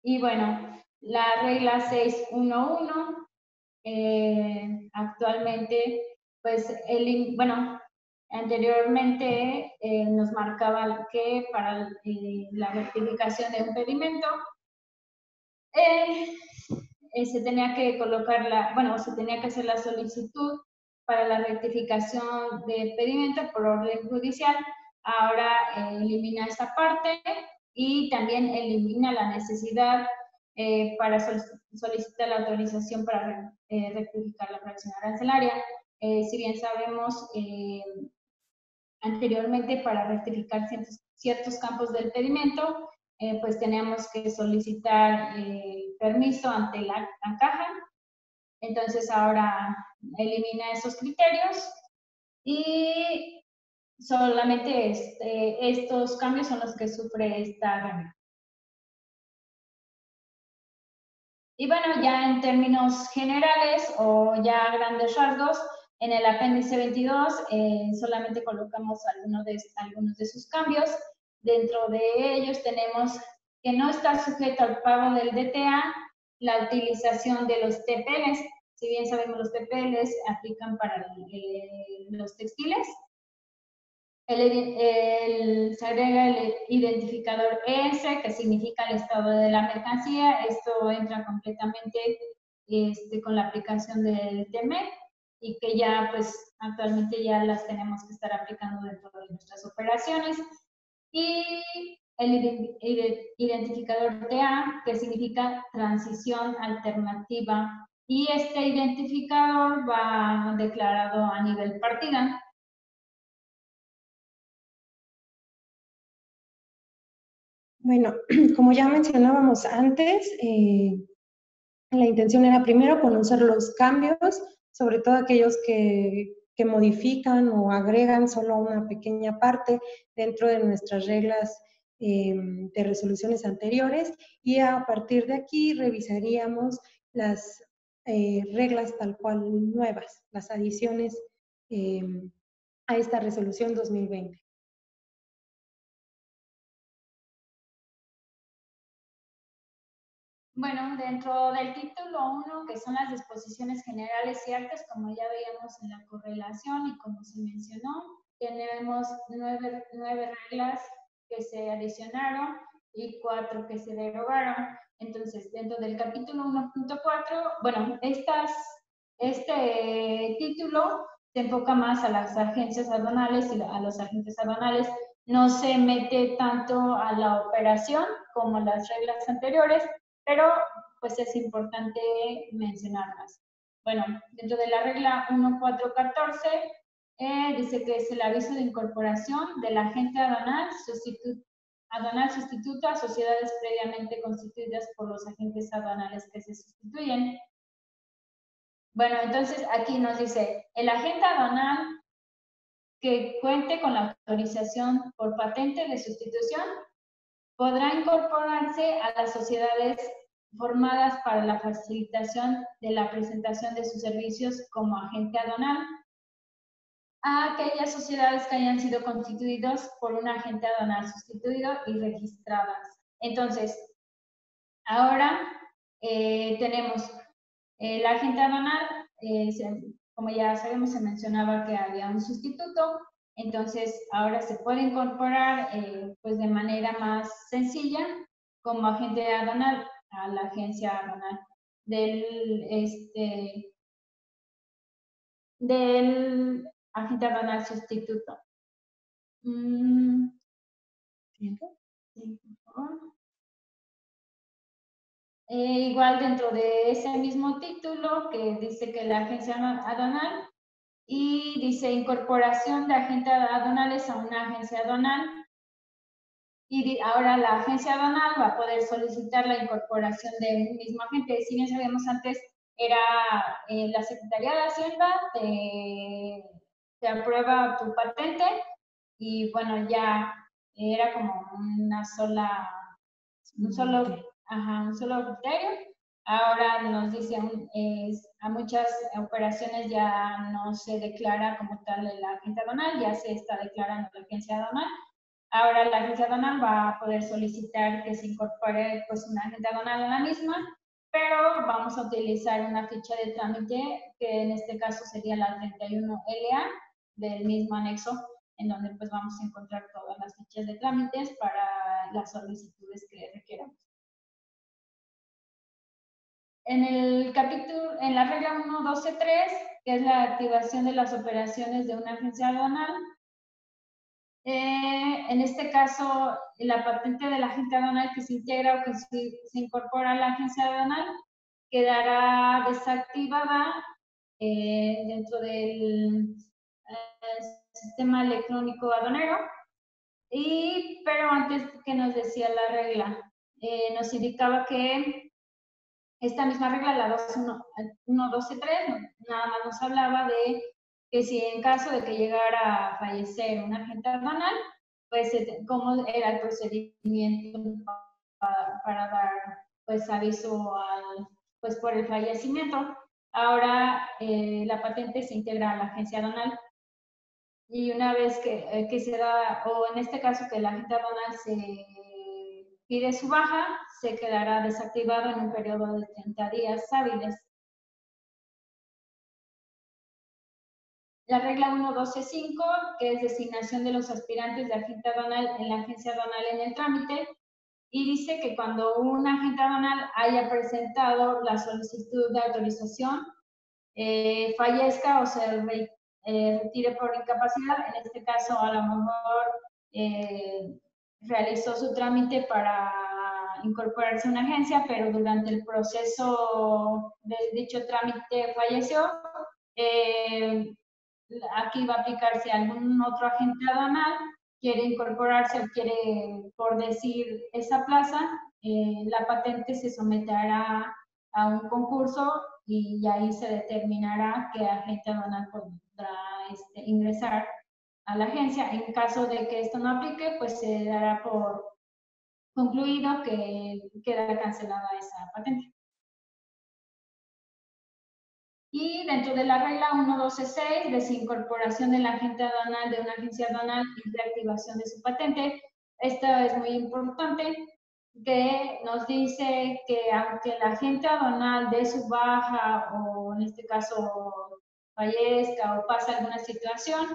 Y bueno, la regla 611, actualmente, pues, anteriormente nos marcaba que para la rectificación de un pedimento se tenía que colocar se tenía que hacer la solicitud para la rectificación del pedimento por orden judicial. Ahora elimina esta parte y también elimina la necesidad para solicitar la autorización para rectificar la fracción arancelaria. Si bien sabemos, anteriormente para rectificar ciertos campos del pedimento, pues teníamos que solicitar permiso ante la caja. Entonces ahora elimina esos criterios y solamente estos cambios son los que sufre esta regla. Y bueno, ya en términos generales o ya grandes rasgos, en el apéndice 22 solamente colocamos algunos de sus cambios. Dentro de ellos tenemos que no está sujeto al pago del DTA la utilización de los TPLs. Si bien sabemos los TPLs aplican para los textiles, se agrega el identificador ES, que significa el estado de la mercancía. Esto entra completamente con la aplicación del TEMEC y que ya pues actualmente ya las tenemos que estar aplicando dentro de nuestras operaciones. Y el identificador TA, que significa transición alternativa, y este identificador va declarado a nivel partida. Bueno, como ya mencionábamos antes, la intención era primero conocer los cambios, sobre todo aquellos que modifican o agregan solo una pequeña parte dentro de nuestras reglas de resoluciones anteriores, y a partir de aquí revisaríamos las reglas tal cual nuevas, las adiciones a esta resolución 2020. Bueno, dentro del título 1, que son las disposiciones generales y actas, como ya veíamos en la correlación y como se mencionó, tenemos nueve reglas que se adicionaron y 4 que se derogaron. Entonces, dentro del capítulo 1.4, bueno, este título se enfoca más a las agencias aduanales y a los agentes aduanales. No se mete tanto a la operación como las reglas anteriores, pero pues es importante mencionarlas. Bueno, dentro de la regla 1.4.14 dice que es el aviso de incorporación del agente aduanal sustituto a sociedades previamente constituidas por los agentes aduanales que se sustituyen. Bueno, entonces aquí nos dice, el agente aduanal que cuente con la autorización por patente de sustitución podrá incorporarse a las sociedades formadas para la facilitación de la presentación de sus servicios como agente aduanal a aquellas sociedades que hayan sido constituidas por un agente aduanal sustituido y registradas. Entonces, ahora tenemos el agente aduanal, como ya sabemos, se mencionaba que había un sustituto, entonces ahora se puede incorporar pues de manera más sencilla como agente aduanal a la agencia aduanal del agente aduanal sustituto. Sí, por favor. Igual dentro de ese mismo título que dice que la agencia aduanal y dice incorporación de agentes aduanales a una agencia aduanal. Y ahora la agencia aduanal va a poder solicitar la incorporación de un mismo agente. Si bien sabíamos antes, era la Secretaría de Hacienda, te aprueba tu patente y bueno, ya era como un solo criterio. Ahora nos dicen, a muchas operaciones ya no se declara como tal el agente aduanal, ya se está declarando la agencia aduanal. Ahora la agencia aduanal va a poder solicitar que se incorpore pues un agente aduanal a la misma, pero vamos a utilizar una ficha de trámite que en este caso sería la 31LA del mismo anexo, en donde pues vamos a encontrar todas las fichas de trámites para las solicitudes que requieramos. En la regla 1.12.3, que es la activación de las operaciones de una agencia aduanal, en este caso, la patente del agente aduanal que se integra o que se incorpora a la agencia aduanal quedará desactivada dentro del sistema electrónico aduanero. Pero antes, que nos decía la regla, nos indicaba que esta misma regla, la 1.12.3, nada más nos hablaba de que si en caso de que llegara a fallecer un agente aduanal, pues cómo era el procedimiento para dar pues aviso pues por el fallecimiento. Ahora la patente se integra a la agencia aduanal y una vez que se da, o en este caso que el agente aduanal se pide su baja, se quedará desactivado en un periodo de 30 días hábiles. La regla 1.12.5, que es designación de los aspirantes de agente aduanal en la agencia aduanal en el trámite, y dice que cuando un agente aduanal haya presentado la solicitud de autorización, fallezca o se retire por incapacidad, en este caso a lo mejor realizó su trámite para incorporarse a una agencia, pero durante el proceso de dicho trámite falleció. Aquí va a aplicarse algún otro agente aduanal quiere incorporarse o quiere, por decir, esa plaza, la patente se someterá a un concurso y ahí se determinará qué agente aduanal podrá ingresar a la agencia. En caso de que esto no aplique, pues se dará por concluido que queda cancelada esa patente. Y dentro de la regla 1.12.6, desincorporación del agente aduanal de una agencia aduanal y reactivación de su patente, esto es muy importante, que nos dice que aunque el agente aduanal dé su baja o en este caso fallezca o pasa alguna situación,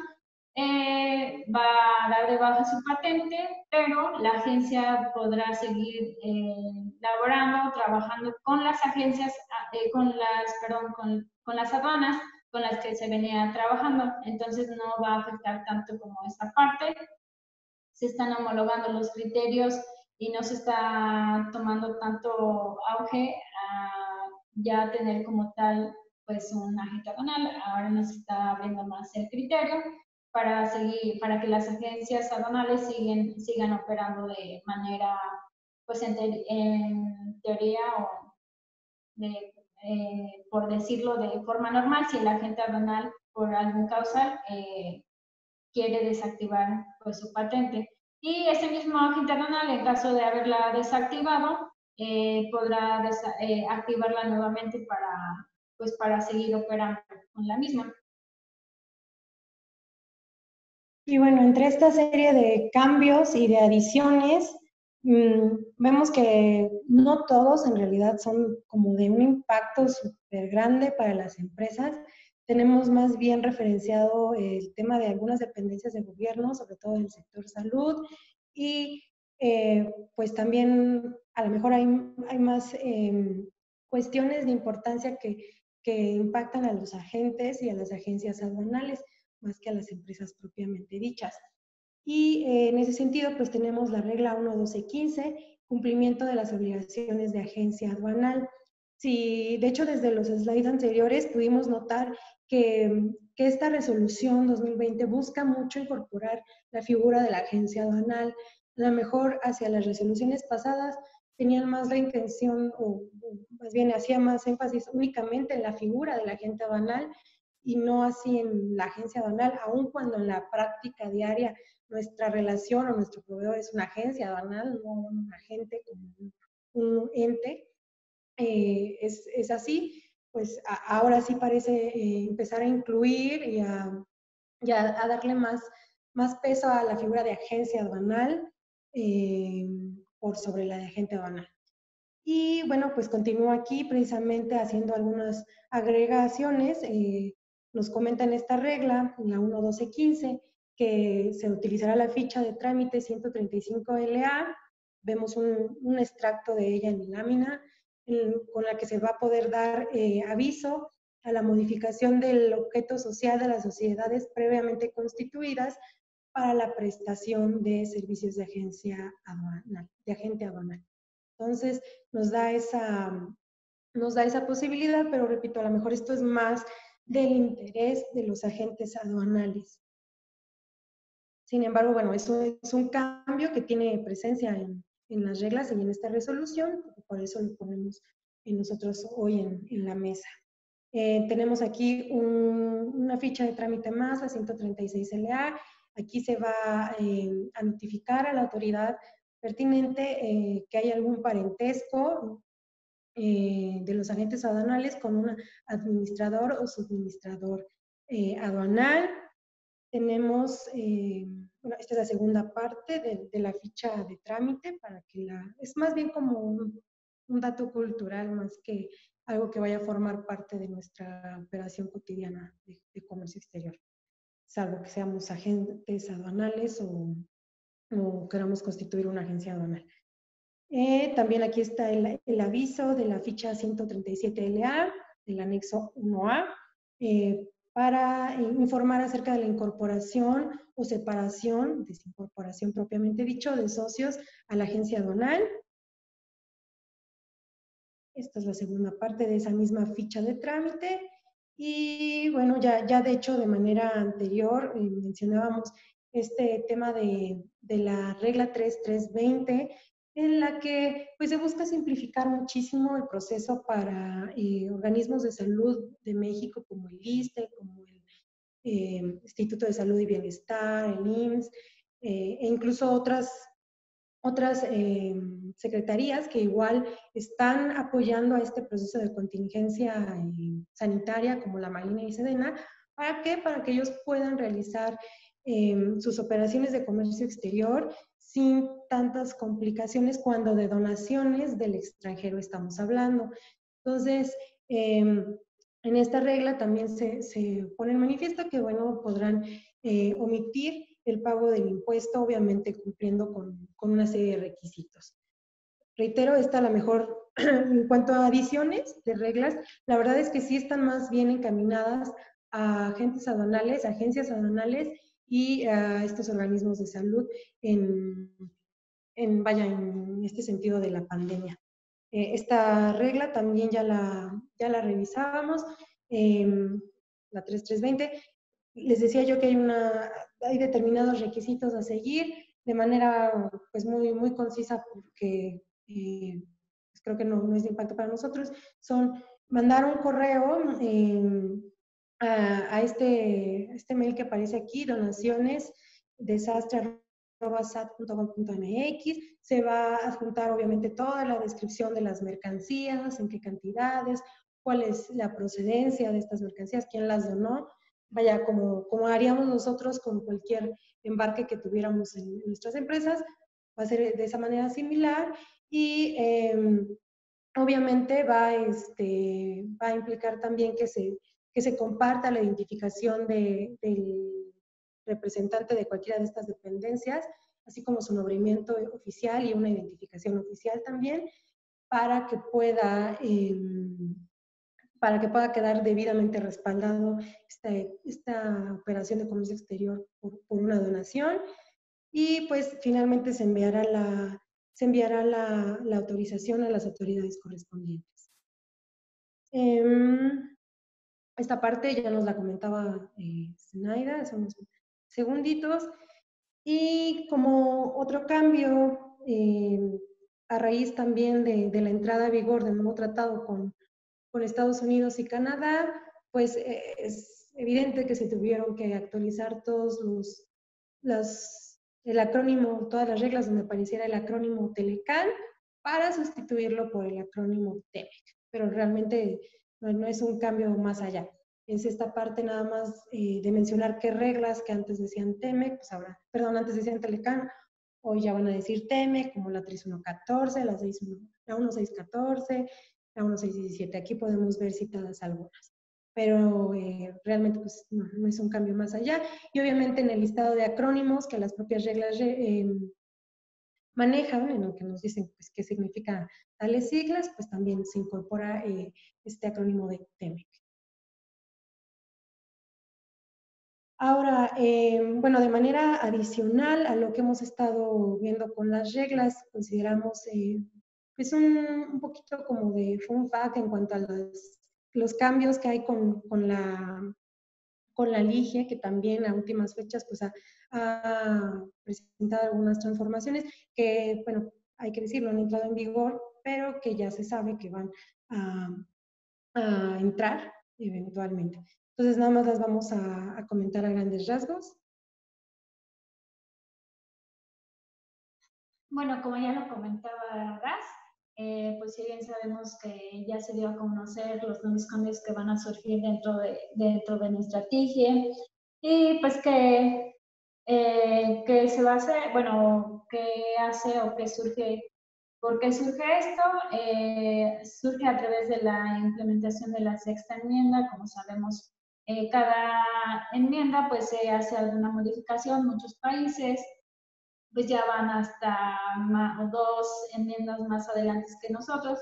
va a dar de baja su patente, pero la agencia podrá seguir laborando, trabajando con las agencias, con las aduanas con las que se venía trabajando. Entonces no va a afectar tanto como esta parte. Se están homologando los criterios y no se está tomando tanto auge a ya tener como tal pues un agente aduanal. Ahora nos está abriendo más el criterio para que las agencias aduanales sigan operando de manera, pues en teoría o por decirlo de forma normal, si el agente aduanal por algún causal quiere desactivar pues su patente. Y ese mismo agente aduanal, en caso de haberla desactivado, podrá activarla nuevamente para seguir operando con la misma. Y bueno, entre esta serie de cambios y de adiciones, vemos que no todos en realidad son como de un impacto súper grande para las empresas. Tenemos más bien referenciado el tema de algunas dependencias de gobierno, sobre todo del sector salud, y pues también a lo mejor hay más cuestiones de importancia que impactan a los agentes y a las agencias aduanales, más que a las empresas propiamente dichas. Y en ese sentido, pues tenemos la regla 1.12.15, cumplimiento de las obligaciones de agencia aduanal. Sí, de hecho, desde los slides anteriores pudimos notar que esta resolución 2020 busca mucho incorporar la figura de la agencia aduanal. A lo mejor hacia las resoluciones pasadas tenían más la intención, o más bien hacía más énfasis únicamente en la figura del agente aduanal y no así en la agencia aduanal, aun cuando en la práctica diaria nuestra relación o nuestro proveedor es una agencia aduanal, no un agente como un ente, es así, pues ahora sí parece empezar a incluir y a darle más peso a la figura de agencia aduanal por sobre la de agente aduanal. Y bueno, pues continúo aquí precisamente haciendo algunas agregaciones. Nos comenta en esta regla, en la 1.12.15, que se utilizará la ficha de trámite 135LA. Vemos un extracto de ella en la lámina, con la que se va a poder dar aviso a la modificación del objeto social de las sociedades previamente constituidas para la prestación de servicios de agencia aduanal, de agente aduanal. Entonces, nos da esa posibilidad, pero repito, a lo mejor esto es más del interés de los agentes aduanales. Sin embargo, bueno, eso es un cambio que tiene presencia en las reglas y en esta resolución, por eso lo ponemos nosotros hoy en la mesa. Tenemos aquí una ficha de trámite más, la 136LA. Aquí se va a notificar a la autoridad pertinente que hay algún parentesco de los agentes aduanales con un administrador o suministrador aduanal. Tenemos, bueno, esta es la segunda parte de la ficha de trámite, para que es más bien como un dato cultural, más que algo que vaya a formar parte de nuestra operación cotidiana de comercio exterior, salvo que seamos agentes aduanales o queramos constituir una agencia aduanal. También aquí está el aviso de la ficha 137LA, del anexo 1A, para informar acerca de la incorporación o separación, desincorporación propiamente dicho, de socios a la agencia aduanal. Esta es la segunda parte de esa misma ficha de trámite. Y bueno, ya de hecho de manera anterior mencionábamos este tema de la regla 3320, en la que pues, se busca simplificar muchísimo el proceso para organismos de salud de México como el ISSSTE, como el Instituto de Salud y Bienestar, el IMSS, e incluso otras secretarías que igual están apoyando a este proceso de contingencia sanitaria, como la Marina y Sedena. ¿Para qué? Para que ellos puedan realizar sus operaciones de comercio exterior sin tantas complicaciones cuando de donaciones del extranjero estamos hablando. Entonces, en esta regla también se pone en manifiesto que, bueno, podrán omitir el pago del impuesto, obviamente cumpliendo con una serie de requisitos. Reitero, esta a lo mejor, en cuanto a adiciones de reglas, la verdad es que sí están más bien encaminadas a agentes aduanales, agencias aduanales y a estos organismos de salud en este sentido de la pandemia. Esta regla también ya la revisábamos, la 3320. Les decía yo que hay determinados requisitos a seguir de manera pues muy concisa, porque pues creo que no es de impacto para nosotros. Son mandar un correo a este mail que aparece aquí, donacionesdesastre@sat.gov.mx. Se va a adjuntar obviamente toda la descripción de las mercancías, en qué cantidades, cuál es la procedencia de estas mercancías, quién las donó. Vaya, como haríamos nosotros con cualquier embarque que tuviéramos en nuestras empresas, va a ser de esa manera similar. Y obviamente va a implicar también que se comparta la identificación del representante de cualquiera de estas dependencias, así como su nombramiento oficial y una identificación oficial también, para que pueda quedar debidamente respaldado esta operación de comercio exterior por una donación. Y pues finalmente se enviará la autorización a las autoridades correspondientes. Esta parte ya nos la comentaba Zenaida hace unos segunditos. Y como otro cambio, a raíz también de la entrada a vigor del nuevo tratado con Estados Unidos y Canadá, pues es evidente que se tuvieron que actualizar todos el acrónimo, todas las reglas donde apareciera el acrónimo Telecan, para sustituirlo por el acrónimo TEMEC. Pero realmente no es un cambio más allá. Es esta parte nada más de mencionar qué reglas que antes decían TEMEC, pues ahora, perdón, antes decían Telecan, hoy ya van a decir TEMEC, como la 3114, la 1614, la 1617. Aquí podemos ver citadas algunas, pero realmente pues no es un cambio más allá. Y obviamente en el listado de acrónimos que las propias reglas manejan, en el que nos dicen pues qué significa tales siglas, pues también se incorpora este acrónimo de TEMEC. Ahora, bueno, de manera adicional a lo que hemos estado viendo con las reglas, consideramos pues un poquito como de fun fact en cuanto a los cambios que hay con la LIGE, que también a últimas fechas pues ha presentado algunas transformaciones que, bueno, hay que decirlo, han entrado en vigor, pero que ya se sabe que van a entrar eventualmente. Entonces, nada más las vamos a comentar a grandes rasgos. Bueno, como ya lo comentaba Raz, pues si bien sabemos que ya se dio a conocer los nuevos cambios que van a surgir dentro de nuestra TIGIE, y pues que se va a hacer, bueno, qué hace o qué surge. ¿Por qué surge esto? Surge a través de la implementación de la sexta enmienda. Como sabemos, cada enmienda pues se hace alguna modificación. Muchos países pues ya van hasta 2 enmiendas más adelante que nosotros.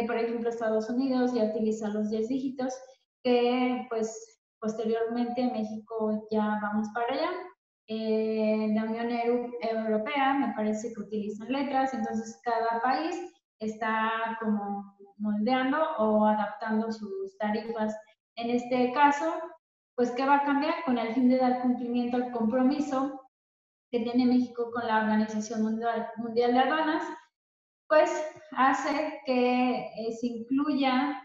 Por ejemplo, Estados Unidos ya utiliza los 10 dígitos, que pues posteriormente México ya vamos para allá. La Unión Europea me parece que utilizan letras, entonces cada país está como moldeando o adaptando sus tarifas. En este caso, pues ¿qué va a cambiar? Con el fin de dar cumplimiento al compromiso que tiene México con la Organización Mundial de Aduanas, pues hace que se incluya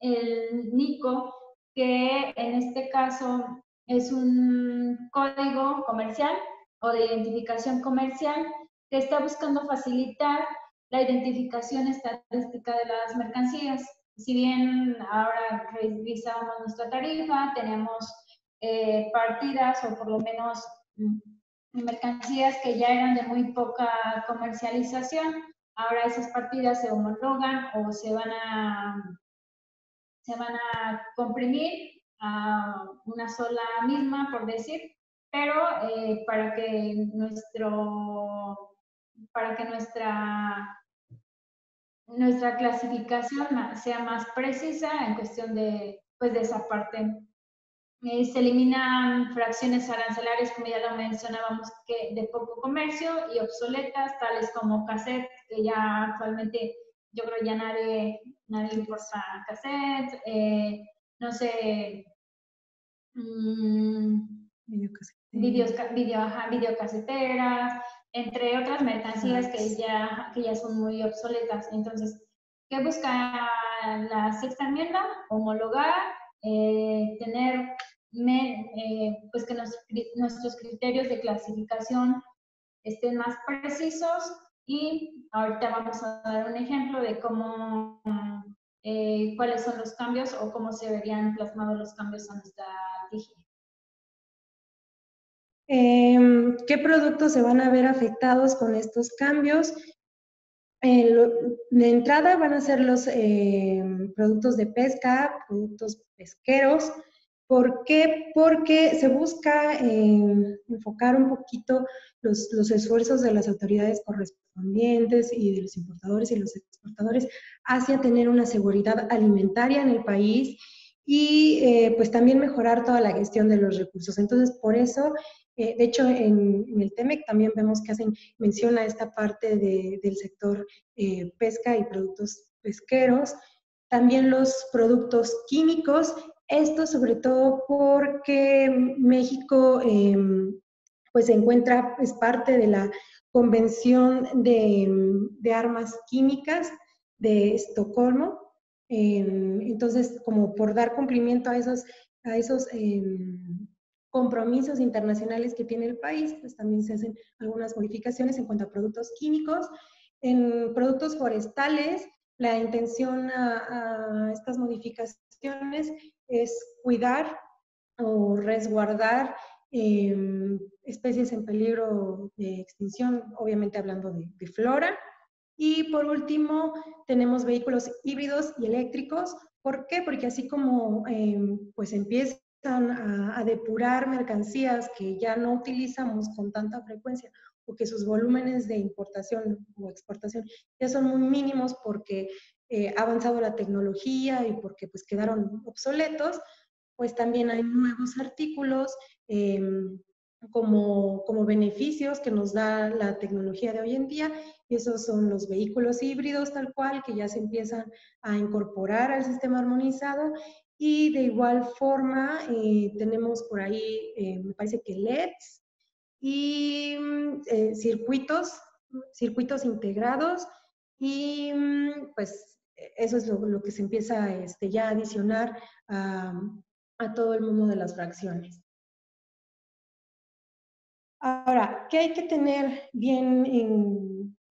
el NICO, que en este caso es un código comercial o de identificación comercial que está buscando facilitar la identificación estadística de las mercancías. Si bien ahora revisamos nuestra tarifa, tenemos partidas o por lo menos mercancías que ya eran de muy poca comercialización, ahora esas partidas se homologan o se van a comprimir a una sola misma, por decir, pero para que nuestra clasificación sea más precisa en cuestión de, pues, de esa parte. Se eliminan fracciones arancelarias, como ya lo mencionábamos, que de poco comercio y obsoletas, tales como cassette, que ya actualmente yo creo ya nadie importa cassette, no sé, videocaseteras, entre otras mercancías que ya son muy obsoletas. Entonces, ¿qué busca la sexta enmienda? Homologar, tener pues que nuestros criterios de clasificación estén más precisos, y ahorita vamos a dar un ejemplo de cómo, cuáles son los cambios o cómo se verían plasmados los cambios a nuestra TIGI. ¿Qué productos se van a ver afectados con estos cambios? De entrada van a ser los productos de pesca, productos pesqueros. ¿Por qué? Porque se busca enfocar un poquito los esfuerzos de las autoridades correspondientes y de los importadores y los exportadores hacia tener una seguridad alimentaria en el país y pues también mejorar toda la gestión de los recursos. Entonces, por eso, de hecho, en el TEMEC también vemos que hacen mención a esta parte del sector pesca y productos pesqueros. También los productos químicos, esto sobre todo porque México pues se encuentra, es parte de la Convención de Armas Químicas de Estocolmo. Entonces, como por dar cumplimiento a esos compromisos internacionales que tiene el país, pues también se hacen algunas modificaciones en cuanto a productos químicos. En productos forestales, la intención a estas modificaciones es cuidar o resguardar especies en peligro de extinción, obviamente hablando de flora. Y por último, tenemos vehículos híbridos y eléctricos. ¿Por qué? Porque así como pues empiezan a depurar mercancías que ya no utilizamos con tanta frecuencia o que sus volúmenes de importación o exportación ya son muy mínimos porque ha avanzado la tecnología y porque pues quedaron obsoletos, pues también hay nuevos artículos como beneficios que nos da la tecnología de hoy en día. Esos son los vehículos híbridos tal cual, que ya se empiezan a incorporar al sistema armonizado. Y de igual forma tenemos por ahí, me parece que LEDs y circuitos integrados, y pues eso es lo que se empieza ya a adicionar a todo el mundo de las fracciones. Ahora, ¿qué hay que tener bien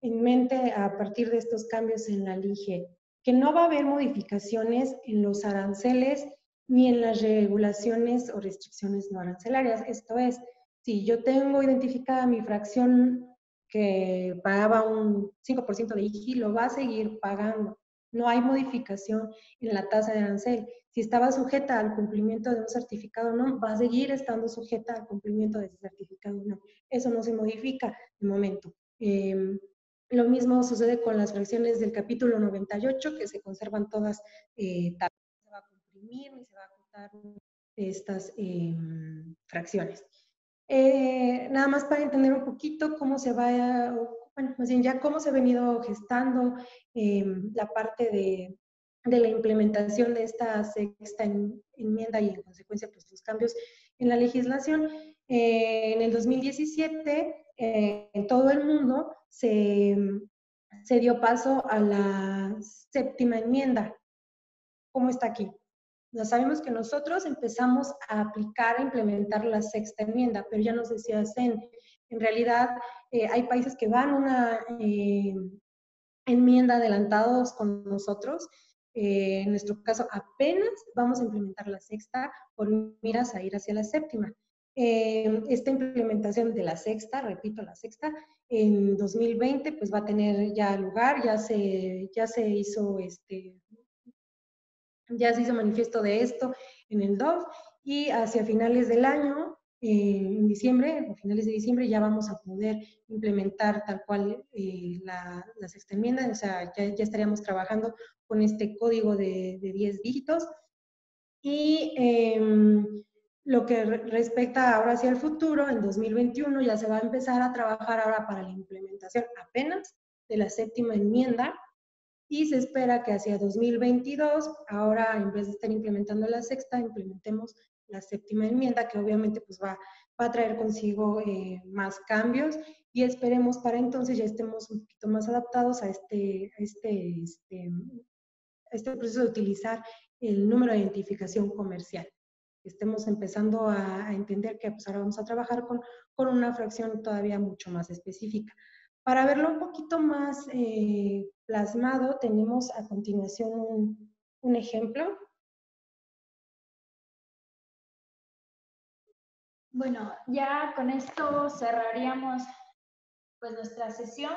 en mente a partir de estos cambios en la LIGE? Que no va a haber modificaciones en los aranceles ni en las regulaciones o restricciones no arancelarias. Esto es, si yo tengo identificada mi fracción que pagaba un 5% de IGI, lo va a seguir pagando. No hay modificación en la tasa de arancel. Si estaba sujeta al cumplimiento de un certificado no, va a seguir estando sujeta al cumplimiento de ese certificado no. Eso no se modifica de momento. Lo mismo sucede con las fracciones del capítulo 98, que se conservan todas tal. No se va a comprimir ni se va a acotar estas fracciones. Nada más para entender un poquito cómo se va, bueno, más bien ya cómo se ha venido gestando la parte de la implementación de esta sexta enmienda y en consecuencia pues los cambios en la legislación. En el 2017, en todo el mundo se dio paso a la séptima enmienda. ¿Cómo está aquí? Ya sabemos que nosotros empezamos a aplicar, a implementar la sexta enmienda, pero ya nos decía Zen, en realidad hay países que van una enmienda adelantados con nosotros. En nuestro caso apenas vamos a implementar la sexta por miras a ir hacia la séptima. Esta implementación de la sexta, repito, la sexta, en 2020 pues va a tener ya lugar, ya se hizo manifiesto de esto en el DOF, y hacia finales del año, en diciembre, o finales de diciembre, ya vamos a poder implementar tal cual la sexta enmienda, o sea, ya estaríamos trabajando con este código de 10 dígitos. Y lo que respecta ahora hacia el futuro, en 2021 ya se va a empezar a trabajar ahora para la implementación apenas de la séptima enmienda, y se espera que hacia 2022, ahora en vez de estar implementando la sexta, implementemos la séptima enmienda, que obviamente pues va a traer consigo más cambios, y esperemos para entonces ya estemos un poquito más adaptados a este proceso de utilizar el número de identificación comercial. Estemos empezando a entender que pues ahora vamos a trabajar con una fracción todavía mucho más específica. Para verlo un poquito más plasmado, tenemos a continuación un ejemplo. Bueno, ya con esto cerraríamos pues nuestra sesión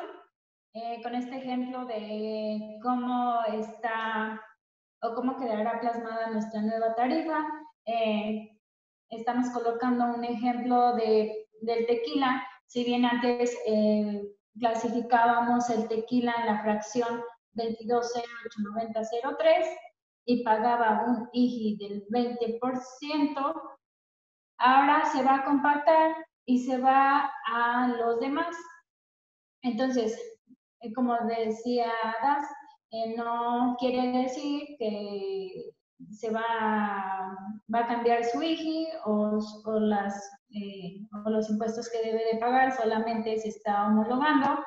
con este ejemplo de cómo está o cómo quedará plasmada nuestra nueva tarifa. Estamos colocando un ejemplo del tequila. Si bien antes clasificábamos el tequila en la fracción 22089003 y pagaba un IGI del 20%, ahora se va a compactar y se va a los demás. Entonces, como decía Das, no quiere decir que se va a cambiar su IGI o los impuestos que debe de pagar, solamente se está homologando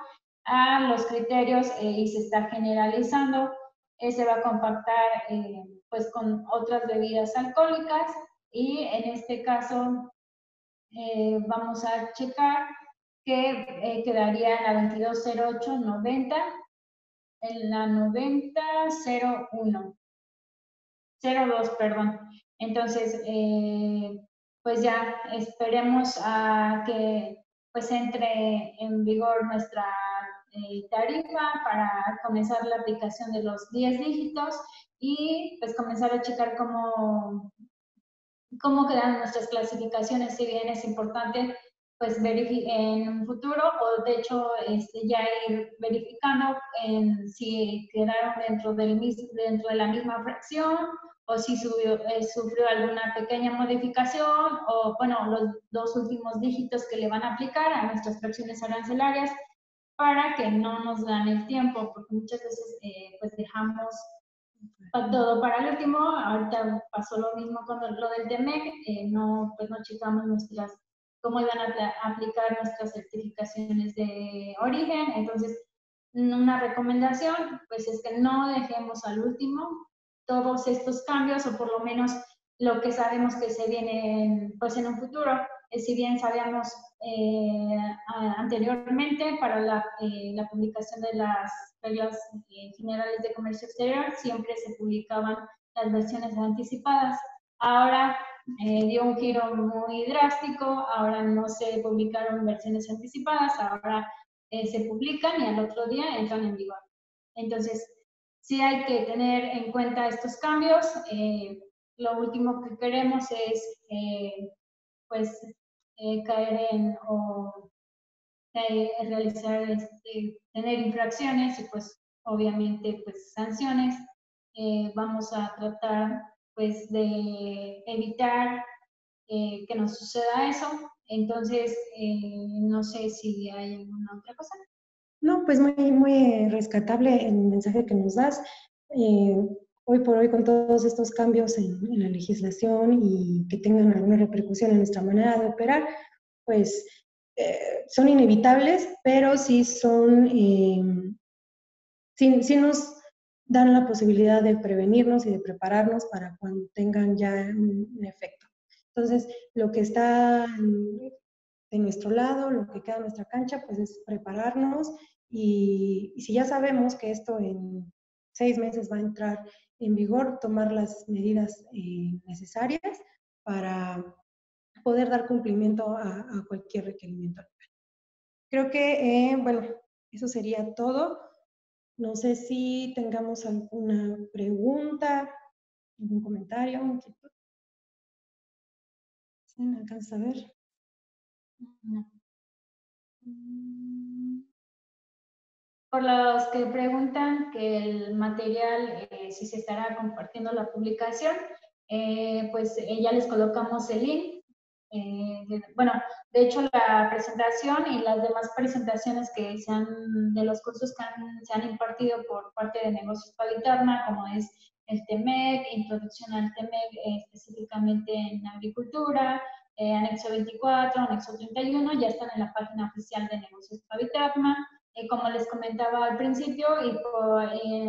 a los criterios y se está generalizando. Se va a compactar pues con otras bebidas alcohólicas, y en este caso vamos a checar que quedaría en la 220890, en la 9001, 02, perdón. Entonces, pues ya esperemos a que pues entre en vigor nuestra tarifa para comenzar la aplicación de los 10 dígitos y pues comenzar a checar cómo quedan nuestras clasificaciones. Si bien es importante pues en un futuro, o de hecho ya ir verificando si quedaron dentro de la misma fracción, o si sufrió alguna pequeña modificación, o bueno, los dos últimos dígitos que le van a aplicar a nuestras fracciones arancelarias, para que no nos gane el tiempo, porque muchas veces pues dejamos todo para el último. Ahorita pasó lo mismo con lo del TEMEC, pues no checamos cómo iban a aplicar nuestras certificaciones de origen. Entonces, una recomendación pues es que no dejemos al último todos estos cambios, o por lo menos lo que sabemos que se viene pues en un futuro. Si bien sabíamos anteriormente, para la publicación de las reglas generales de comercio exterior, siempre se publicaban las versiones anticipadas. Ahora dio un giro muy drástico, ahora no se publicaron versiones anticipadas, ahora se publican y al otro día entran en vigor. Entonces, sí hay que tener en cuenta estos cambios. Lo último que queremos es pues caer en o realizar, tener infracciones y pues obviamente pues sanciones. Vamos a tratar pues de evitar que nos suceda eso. Entonces, no sé si hay alguna otra cosa. No, pues muy rescatable el mensaje que nos das. hoy por hoy con todos estos cambios en la legislación y que tengan alguna repercusión en nuestra manera de operar, pues son inevitables, pero sí son, sí nos dan la posibilidad de prevenirnos y de prepararnos para cuando tengan ya un efecto. Entonces, lo que está de nuestro lado, lo que queda en nuestra cancha, pues es prepararnos y si ya sabemos que esto en 6 meses va a entrar en vigor, tomar las medidas necesarias para poder dar cumplimiento a cualquier requerimiento. Creo que, bueno, eso sería todo. No sé si tengamos alguna pregunta, algún comentario. ¿Se me alcanza a ver? No. Por los que preguntan que el material, si se estará compartiendo la publicación, pues ya les colocamos el link. Bueno, de hecho la presentación y las demás presentaciones que de los cursos que se han impartido por parte de Negocios Paviterna, como es el TEMEC, Introducción al TEMEC específicamente en Agricultura, anexo 24, anexo 31, ya están en la página oficial de Negocios Paviterna. Como les comentaba al principio, y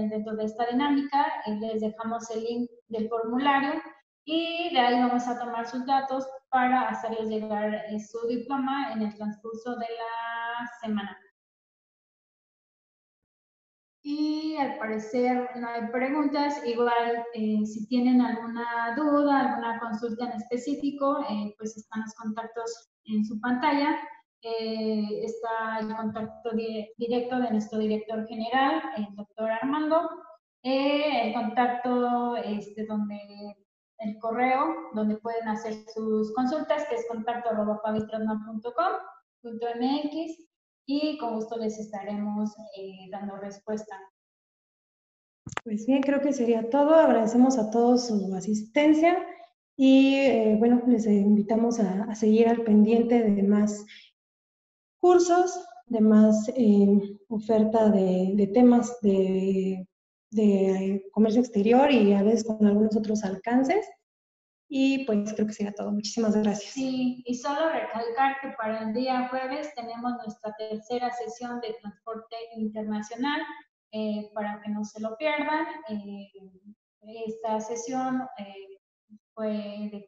dentro de esta dinámica les dejamos el link del formulario y de ahí vamos a tomar sus datos para hacerles llegar su diploma en el transcurso de la semana. Y al parecer no hay preguntas. Igual, si tienen alguna duda, alguna consulta en específico, pues están los contactos en su pantalla. Está el contacto directo de nuestro director general, el doctor Armando. El contacto el correo donde pueden hacer sus consultas, que es contacto@paviterna.com.mx, y con gusto les estaremos dando respuesta. Pues bien, creo que sería todo. Agradecemos a todos su asistencia y bueno, les invitamos a seguir al pendiente de más cursos, de más oferta de temas de comercio exterior y a veces con algunos otros alcances. Y pues creo que sería todo. Muchísimas gracias. Sí, y solo recalcar que para el día jueves tenemos nuestra tercera sesión de transporte internacional, para que no se lo pierdan. Esta sesión fue de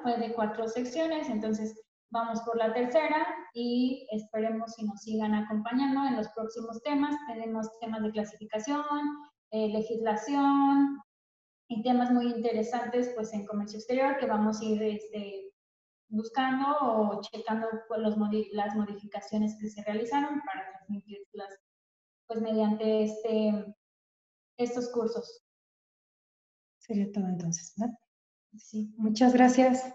fue de 4 secciones, entonces vamos por la tercera y esperemos si nos sigan acompañando en los próximos temas. Tenemos temas de clasificación, legislación, y temas muy interesantes pues en comercio exterior que vamos a ir buscando o checando las modificaciones que se realizaron para transmitirlas pues mediante estos cursos. Sería todo entonces, ¿verdad? Sí. Muchas gracias.